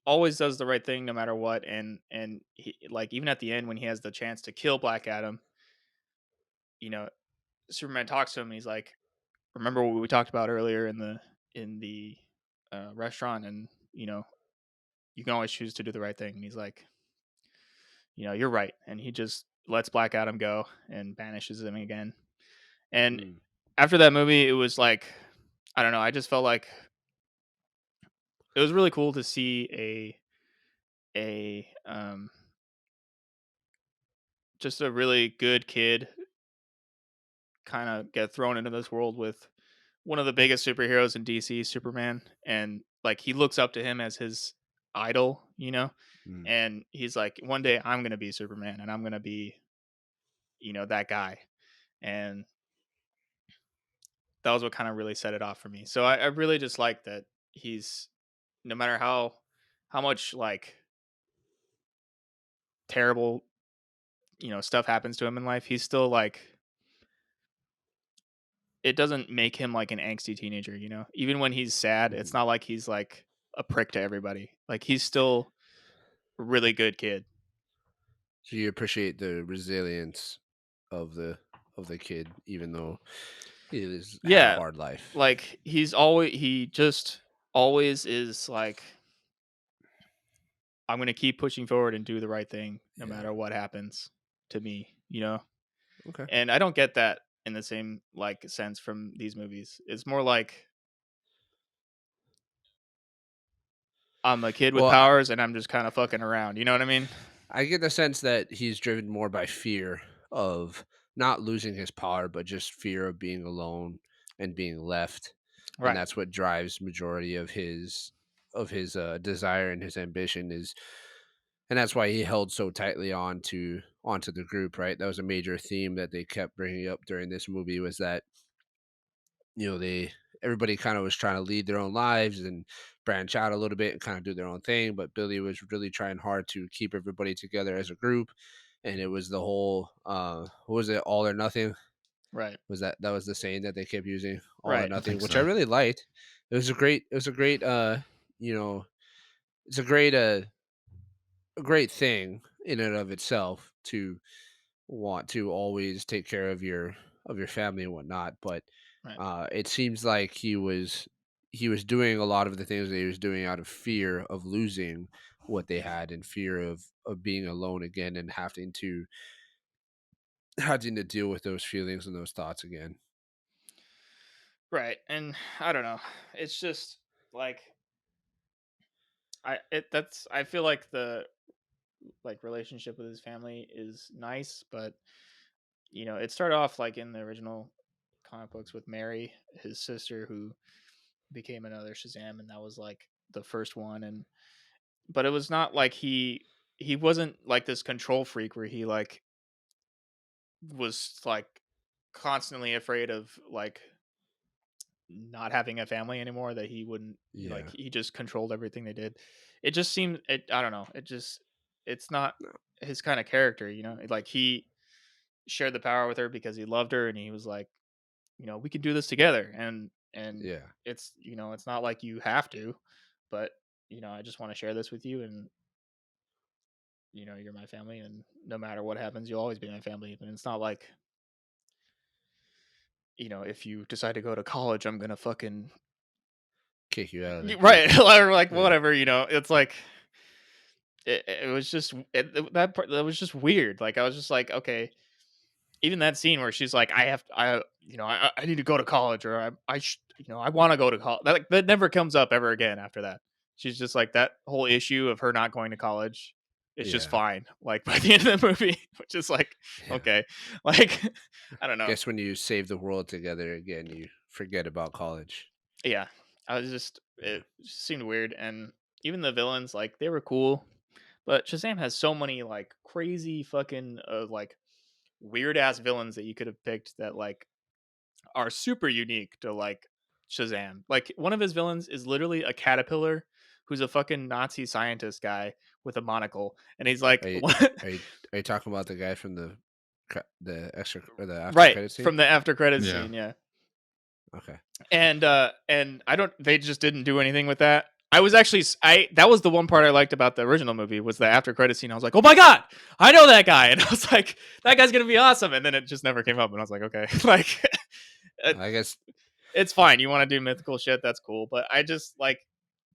always does the right thing no matter what, and he, like, even at the end when he has the chance to kill Black Adam, you know Superman talks to him and he's like, remember what we talked about earlier in the restaurant, and you can always choose to do the right thing. And he's like, you're right, and he just lets Black Adam go and banishes him again. And Mm. after that movie, it was like, I don't know, I just felt like it was really cool to see a just a really good kid kind of get thrown into this world with one of the biggest superheroes in DC, Superman, and like he looks up to him as his idol. Mm. And he's like, one day I'm gonna be Superman, and I'm gonna be, that guy. And that was what kind of really set it off for me. So I really just like that he's, no matter how much like terrible stuff happens to him in life, he's still like, it doesn't make him like an angsty teenager. Even when he's sad, it's Mhm. not like he's like a prick to everybody. Like, he's still a really good kid. So you appreciate the resilience of the kid, even though he has had a Yeah, hard life. like he just always is like, I'm gonna keep pushing forward and do the right thing no Yeah. matter what happens to me. Okay. And I don't get that in the same like sense from these movies. It's more like, I'm a kid with Well, powers and I'm just kind of fucking around. You know what I mean? I get the sense that he's driven more by fear of not losing his power, but just fear of being alone and being left, and Right. that's what drives majority of his desire and his ambition is, and that's why he held so tightly onto the group. Right, that was a major theme that they kept bringing up during this movie was that they everybody kind of was trying to lead their own lives and branch out a little bit and kind of do their own thing, but Billy was really trying hard to keep everybody together as a group. And it was the whole what was it, all or nothing? Right. That was the saying that they kept using, all or Right. I nothing, think which I so. really liked. It was a great you know it's a great thing in and of itself to want to always take care of your family and whatnot. But Right. it seems like he was doing a lot of the things that he was doing out of fear of losing what they had and fear of being alone again and having to deal with those feelings and those thoughts again. Right. And I don't know. It's just like, I feel like the like relationship with his family is nice, but it started off like in the original comic books with Mary, his sister, who became another Shazam, and that was like the first one. And but it was not like he wasn't like this control freak where he like was like constantly afraid of like not having a family anymore, that he wouldn't, like, Yeah. he just controlled everything they did. It just seemed, I don't know, it's not No. his kind of character. Like, he shared the power with her because he loved her, and he was like, we can do this together. And Yeah. it's not like you have to, but I just want to share this with you, and you're my family, and no matter what happens, you'll always be my family. And it's not like, if you decide to go to college, I'm gonna fucking Kick you out of the group. right, or like Yeah. whatever. It's like, it was just that part that was just weird. Like, I was just like, okay. Even that scene where she's like, I need to go to college, or I want to go to college. That never comes up ever again after that. She's just like, that whole issue of her not going to college is just Yeah. fine. Like, by the end of the movie, which is like, Yeah. okay, like, I don't know. Guess when you save the world together again, you forget about college. Yeah, I was just Yeah. it just seemed weird, and even the villains, like, they were cool, but Shazam has so many, like, crazy fucking, like, weird ass villains that you could have picked that, like, are super unique to, like, Shazam. Like, one of his villains is literally a caterpillar who's a fucking Nazi scientist guy with a monocle, and he's like, Are you "What?" are you are you talking about the guy from the extra or the after Right, credit scene? from the after credits Yeah. scene, yeah. Okay. And I don't they just didn't do anything with that. I was actually I that was the one part I liked about the original movie was the after credit scene. I was like, "Oh my god, I know that guy." And I was like, "That guy's going to be awesome." And then it just never came up and I was like, "Okay." Like it, I guess it's fine. You want to do mythical shit, that's cool, but I just like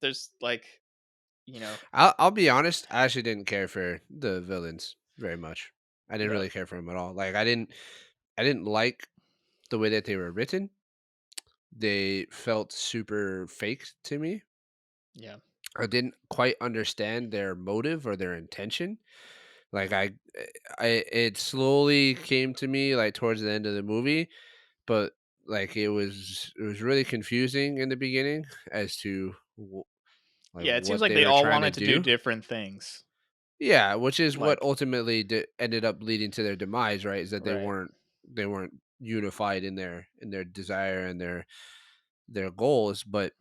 there's like, you know, I'll be honest, I actually didn't care for the villains very much. I didn't really. really care for them at all. Like I didn't like the way that they were written. They felt super fake to me. Yeah. I didn't quite understand their motive or their intention. Like I it slowly came to me like towards the end of the movie, but like it was really confusing in the beginning as to like Yeah, it seems what like they they were all trying to wanted to do do. different things. Yeah, which is what Like, ultimately ended up leading to their demise, right? Is that right. they weren't unified in their desire and their goals, but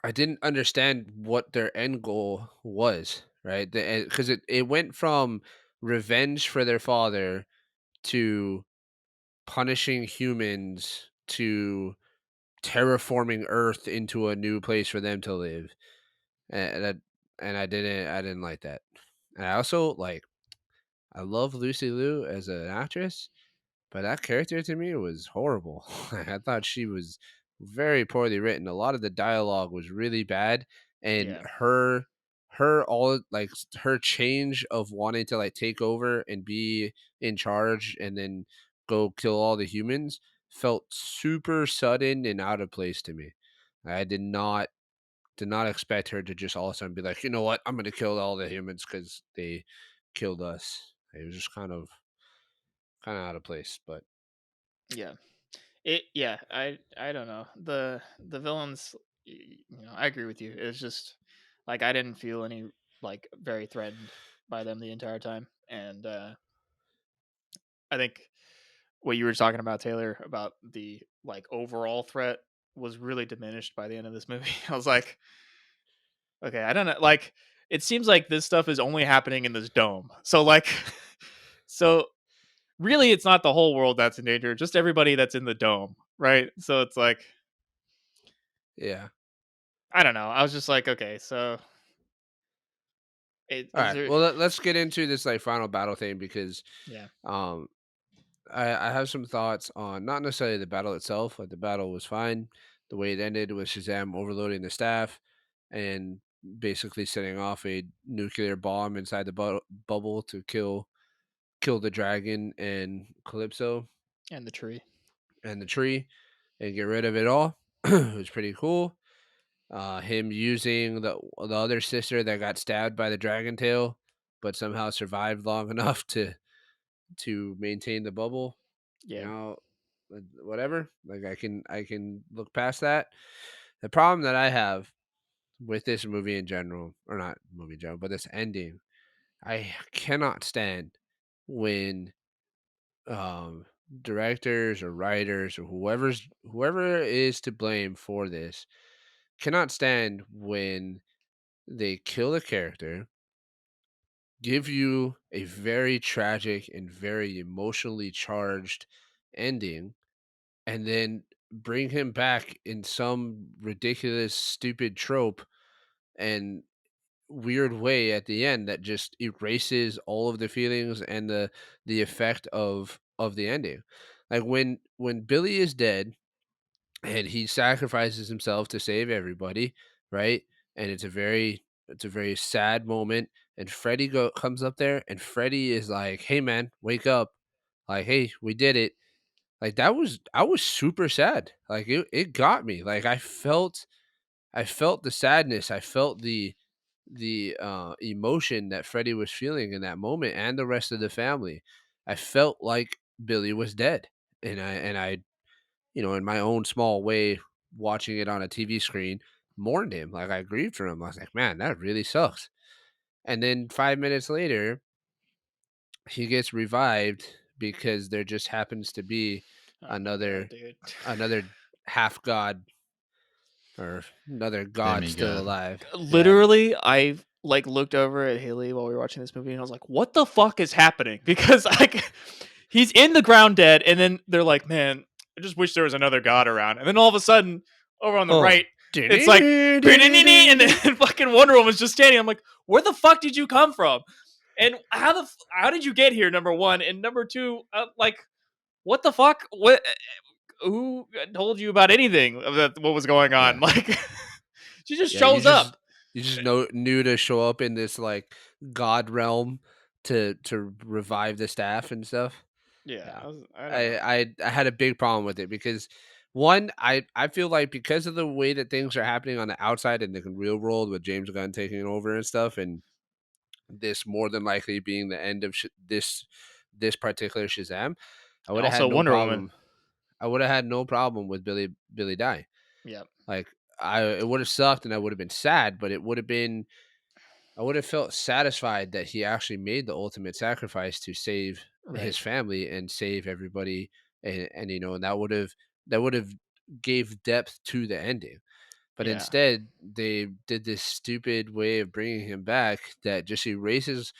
I didn't understand what their end goal was, right? Because it went from revenge for their father to punishing humans to terraforming Earth into a new place for them to live, and that and I didn't like that. And I also like I love Lucy Liu as an actress, but that character to me was horrible. I thought she was very poorly written. A lot of the dialogue was really bad, and Yeah. her all like her change of wanting to like take over and be in charge and then go kill all the humans felt super sudden and out of place to me. I did not expect her to just all of a sudden be like, you know what, I'm gonna kill all the humans because they killed us. It was just kind of out of place, but Yeah. Yeah, I don't know. The villains you know, I agree with you. It's just like I didn't feel any like very threatened by them the entire time. And I think what you were talking about Taylor about the like overall threat was really diminished by the end of this movie. I was like, okay, I don't know, like it seems like this stuff is only happening in this dome. So like so really it's not the whole world that's in danger, just everybody that's in the dome, right? So it's like yeah. I don't know. I was just like, okay, so All is right. there Well, let's get into this like final battle thing because yeah. um I have some thoughts on not necessarily the battle itself. Like the battle was fine. The way it ended was Shazam overloading the staff and basically setting off a nuclear bomb inside the bubble to kill the dragon and Calypso And the tree. and the tree and get rid of it all. It was pretty cool. Him using the other sister that got stabbed by the dragon tail, but somehow survived long enough to maintain the bubble. You Yeah. know, whatever. Like I can look past that. The problem that I have with this movie in general, or not movie in general, but this ending, I cannot stand when um directors or writers or whoever is to blame for this cannot stand when they kill a character, give you a very tragic and very emotionally charged ending, and then bring him back in some ridiculous, stupid trope and weird way at the end that just erases all of the feelings and the effect of the ending. Like when Billy is dead and he sacrifices himself to save everybody, right? And it's a very sad moment. And Freddy comes up there, and Freddy is like, "Hey man, wake up! Like, hey, we did it!" Like I was super sad. Like it got me. Like I felt the sadness. I felt the emotion that Freddy was feeling in that moment, and the rest of the family. I felt like Billy was dead, and I you know, in my own small way, watching it on a TV screen. mourned him. Like, I grieved for him. I was like, man, that really sucks. And then 5 minutes later, he gets revived because there just happens to be Oh my god, another dude. another half god or another god still Demigod. alive. Yeah. Literally, I like looked over at Haley while we were watching this movie, and I was like, "What the fuck is happening?" Because like, he's in the ground dead, and then they're like, "Man, I just wish there was another god around." And then all of a sudden, over on the Oh. right, it's like, and then fucking Wonder Woman's just standing. I'm like, "Where the fuck did you come from?" And how did you get here? Number one, and number two, like, what the fuck? Who told you about anything of that? What was going on? Yeah. Like, she just Yeah, you shows up. just you just know knew to show up in this, like, god realm to revive the staff and stuff. Yeah, Yeah. I don't I know. I I had a big problem with it because, one, I feel like because of the way that things are happening on the outside in the real world with James Gunn taking over and stuff, and this more than likely being the end of this particular Shazam, I would have had Also, no Wonder Woman. problem. I would have had no problem with Billy dying. Yeah, Like, it would have sucked and I would have been sad, but I would have felt satisfied that he actually made the ultimate sacrifice to save right. his family and save everybody, and and that would have gave depth to the ending. But Yeah, instead, they did this stupid way of bringing him back that just erases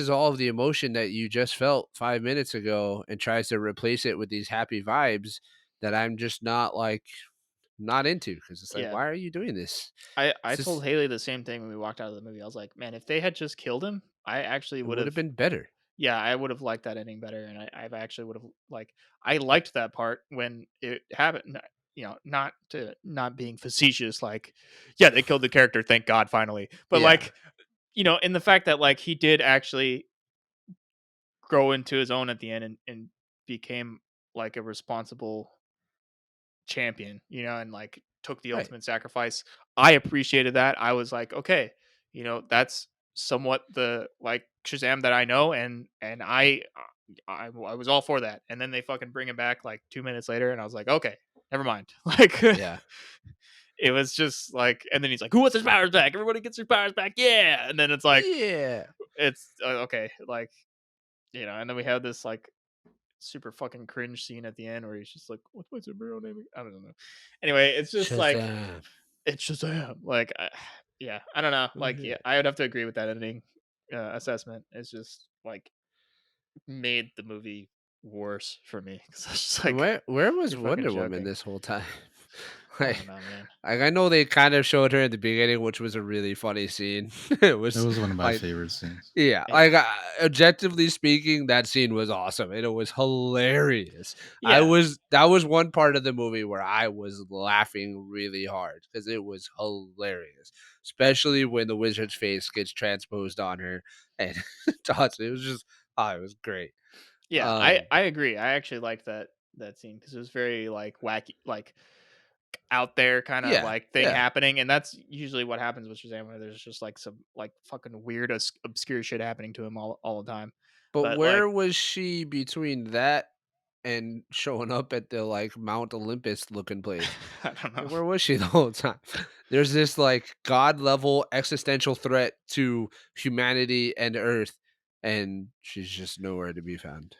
all of the emotion that you just felt 5 minutes ago and tries to replace it with these happy vibes that I'm just not into because it's like, yeah. why are you doing this? I It's told just Haley the same thing when we walked out of the movie. I was like, man, if they had just killed him, I actually it would would have. have been better. Yeah, I would have liked that ending better, and I actually would have like. I liked that part when it happened. Not to not being facetious, like, yeah, they killed the character. Thank God, finally. But Yeah, like, in the fact that like he did actually grow into his own at the end and became like a responsible champion, and like took the right. ultimate sacrifice. I appreciated that. I was like, okay, that's somewhat the like Shazam that I know, and I was all for that. And then they fucking bring him back like 2 minutes later, and I was like, okay, never mind. Like, Yeah, it was just like, and then he's like, who wants his powers back? Everybody gets their powers back, yeah. And then it's like, yeah. it's okay, like, and then we have this like super fucking cringe scene at the end where he's just like, "What's my superhero name?" I don't know. Anyway, it's just like Shazam. it's Shazam. Like, yeah, I don't know. Oh, Like, yeah. yeah, I would have to agree with that ending assessment. It's just like made the movie worse for me because I was just And like, where was "You're fucking Wonder Woman joking." this whole time? I like, don't know, man. I know they kind of showed her at the beginning, which was a really funny scene. It That was was one of my like, favorite scenes. yeah, Yeah, objectively speaking, that scene was awesome and it was hilarious. yeah, That was one part of the movie where I was laughing really hard because it was hilarious, especially when the wizard's face gets transposed on her and Dodson. It was just, oh, it was great. yeah. I Um, I agree. I actually liked that scene because it was very like wacky, like out there kind of yeah, like thing yeah. happening, and that's usually what happens with Shazam, where there's just like some like fucking weird obscure shit happening to him all the time. But But like, where was she between that and showing up at the, like, Mount Olympus looking place? I don't know. Like, where was she the whole time? There's this, like, god level existential threat to humanity and Earth, and she's just nowhere to be found.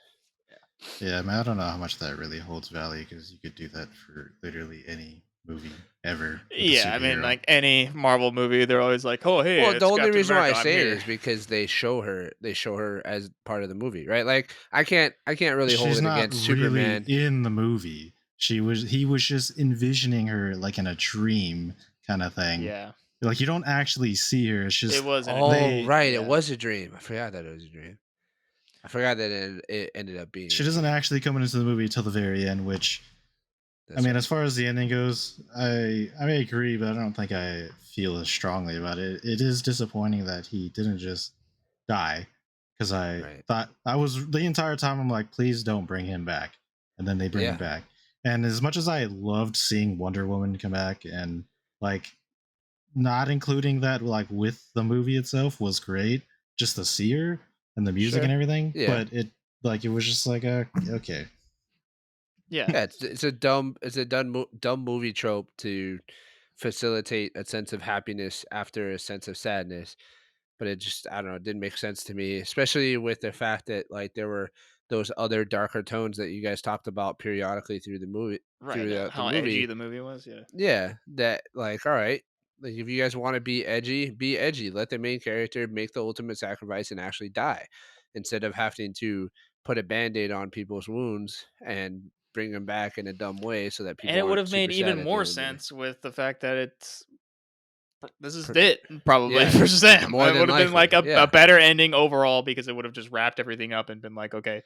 Yeah, I mean, I don't know how much that really holds value because you could do that for literally any movie ever with a Yeah, I mean, superhero. like any Marvel movie, they're always like, "Oh, hey, Well, the it's only Captain reason why I America, I'm say it here." is because they show her as part of the movie, right? Like, I can't really hold She's it not against really Superman. in the movie. He was just envisioning her like in a dream kind of thing. Yeah, Like you don't actually see her. It's it just was in a Oh, dream. they right, it Yeah, was a dream. I forgot that it was a dream. I forgot that it ended up being she a doesn't dream. actually come into the movie till the very end, which I That's mean, right. as far as the ending goes, I may agree, but I don't think I feel as strongly about it. It is disappointing that he didn't just die because I Right. thought I was the entire time I'm like, please don't bring him back, and then they bring him Yeah. back. And as much as I loved seeing Wonder Woman come back, and like not including that like with the movie itself was great, just to see her and the music and Sure. everything, Yeah. but it was just like okay. yeah, Yeah, it's a dumb movie trope to facilitate a sense of happiness after a sense of sadness. But it just, I don't know, it didn't make sense to me, especially with the fact that like there were those other darker tones that you guys talked about periodically through the movie Right. throughout the How edgy movie. the movie was. Yeah. Yeah, that like, all right, like if you guys want to be edgy, be edgy. Let the main character make the ultimate sacrifice and actually die, instead of having to put a band-aid on people's wounds and bring them back in a dumb way so that And people it would aren't have made super even sad at the more end of the movie. sense with the fact that this is Per- it probably Yeah, for Shazam. more It than would have been like likely. a Yeah. better ending overall because it would have just wrapped everything up and been like, okay,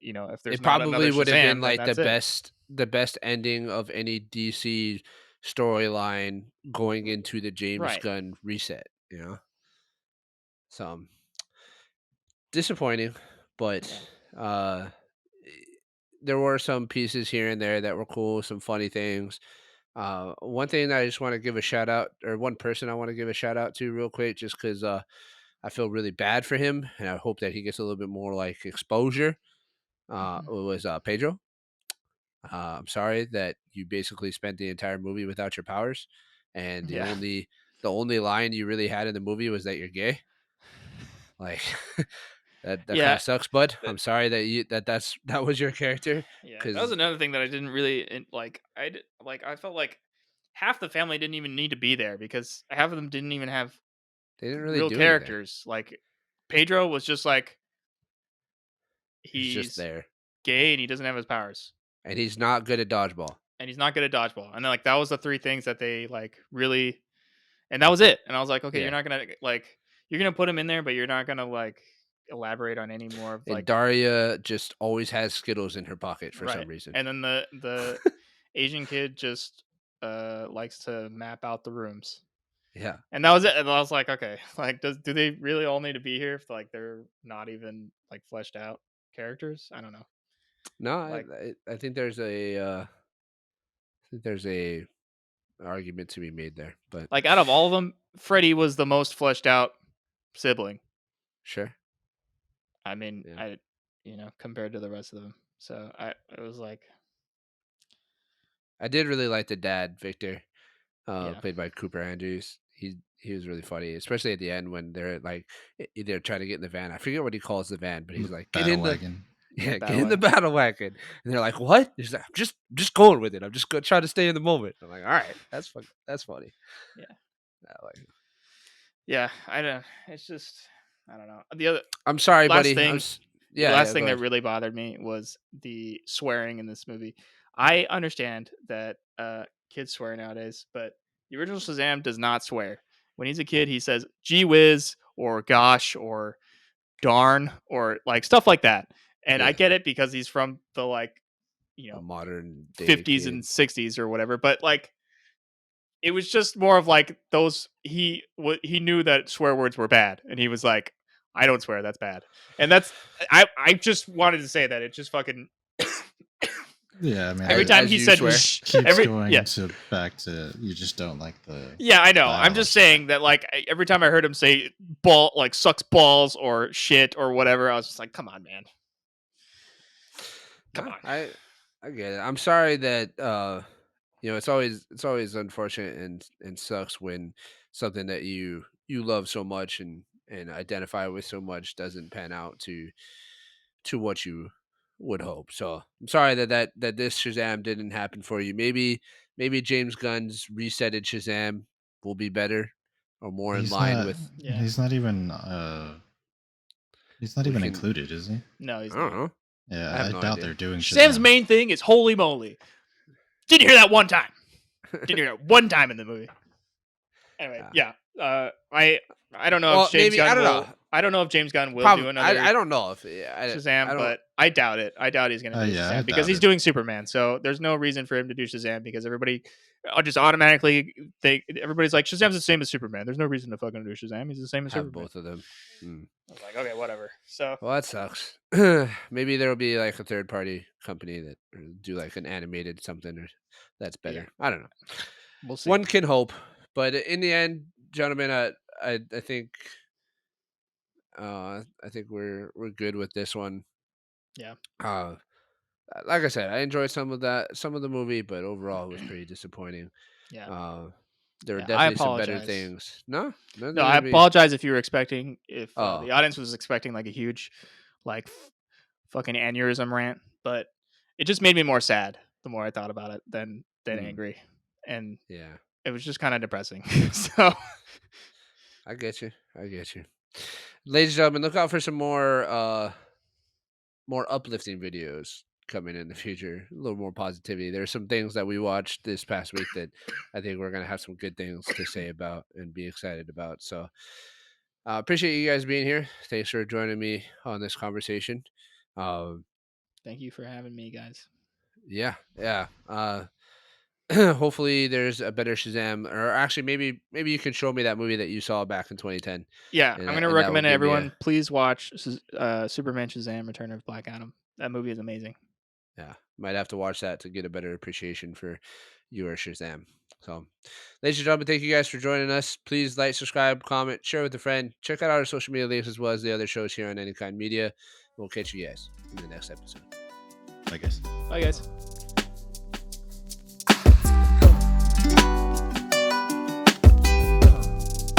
if there's It not another probably would have been Shazam, then like that's it. the best ending of any DC storyline going into the James Right. Gunn reset, you know? So disappointing, but Yeah. uh there were some pieces here and there that were cool, some funny things. One thing that I just want to give a shout out, or one person I want to give a shout out to real quick, just because I feel really bad for him, and I hope that he gets a little bit more like exposure. Mhm. Was Pedro? I'm sorry that you basically spent the entire movie without your powers, and Yeah. the only line you really had in the movie was that you're gay. Like that kind Yeah. of sucks, bud. That, I'm sorry that that was your character, yeah. That was because another thing that I didn't really like. I felt like half the family didn't even need to be there because half of them didn't even have they didn't really real do anything. characters. Like Pedro was just like He's just he's there, gay and he doesn't have his powers. and he's not good at dodgeball. And he's not good at dodgeball. And then like that was the three things that they like really, and that was it. And I was like, okay, you're Yeah, not gonna like you're gonna put him in there, but you're not gonna like elaborate on any more of and like Daria just always has Skittles in her pocket for some right. reason. And then the Asian kid just likes to map out the rooms. Yeah, And that was it. And I was like, okay, like do they really all need to be here if like they're not even like fleshed out characters? I don't know. no, Like I think there's a argument to be made there, but like out of all of them, Freddy was the most fleshed out sibling. sure, I mean, yeah. compared to the rest of them. So it was like, I did really like the dad, Victor, yeah, played by Cooper Andrews. He was really funny, especially at the end when they're like they're trying to get in the van. I forget what he calls the van, but he's like, "Get Battle in the wagon. yeah, yeah, get battle in the wagon. battle wagon." And they're like, "What?" He's like, "I'm just going with it. I'm just trying to stay in the moment." I'm like, "All right, that's funny." Yeah, I like it. yeah. I don't. It's just I don't know. The other I'm sorry, last buddy. thing, Yeah, last yeah. thing Go that ahead. really bothered me was the swearing in this movie. I understand that kids swear nowadays, but the original Shazam does not swear. When he's a kid, he says "gee whiz" or "gosh" or "darn" or like stuff like that. And I Yeah, get it because he's from the like you a know modern day 50s kid. and 60s or whatever, but like it was just more of like those he knew that swear words were bad and he was like I don't swear, that's bad. And that's I just wanted to say that it just fucking Yeah, I mean every as, time that as he you said swear. keeps every going yeah. to back to you just don't like the Yeah, I know. I'm style of just swearing. saying that like every time I heard him say ball like sucks balls or shit or whatever, I was just like, come on, man. Come Nah, on. I get it. I'm sorry that it's always unfortunate and sucks when something that you love so much and identify with so much doesn't pan out to what you would hope. So I'm sorry that this Shazam didn't happen for you. Maybe James Gunn's resetted Shazam will be better or more in He's line not with Yeah. he's not even he's not we even can. included, is he? No, he's I don't not. know. I Yeah, have I no doubt they're idea. doing Sam's Shazam. main thing is holy moly. Didn't hear that one time. Didn't hear that one time in the movie. Anyway, Uh, yeah. I don't know if well, James maybe I Gunn don't know. will. I don't know if James Gunn will do Probably another I don't know if yeah, I Shazam, don't but I doubt it. I doubt he's going to do Yeah, I Shazam because doubt he's it. doing Superman. So there's no reason for him to do Shazam because everybody just automatically think everybody's like Shazam's the same as Superman. There's no reason to fucking do Shazam. He's the same as have Superman. both of them. Hmm. I was like, okay, whatever. So Well, that sucks. Maybe there will be like a third party company that do like an animated something or that's yeah, better. I don't know. we'll see. One can hope, but in the end, gentlemen, I think we're good with this one. Yeah, Uh, like I said, I enjoyed some of the movie, but overall, it was pretty disappointing. yeah. Uh, There were Yeah, I definitely some better apologize. things. No, No, nothing I to be. apologize if you were expecting if Oh, the audience was expecting like a huge, like fucking aneurysm rant, but it just made me more sad the more I thought about it than mm, angry, and yeah. it was just kind of depressing. So I get you. I get you. Ladies and gentlemen, look out for some more uplifting videos coming in the future. A little more positivity. There's some things that we watched this past week that I think we're gonna have some good things to say about and be excited about. So appreciate you guys being here. Thanks for joining me on this conversation. Um, thank you for having me, guys. yeah, yeah. Hopefully there's a better Shazam, or actually maybe you can show me that movie that you saw back in 2010, Yeah, and I'm gonna and that will recommend give me a everyone please watch Superman Shazam: Return of Black Adam. That movie is amazing. yeah, might have to watch that to get a better appreciation for your Shazam. So, ladies and gentlemen, thank you guys for joining us. Please like, subscribe, comment, share with a friend. Check out our social media links as well as the other shows here on Any Kind Media. We'll catch you guys in the next episode. I guess. Bye, guys.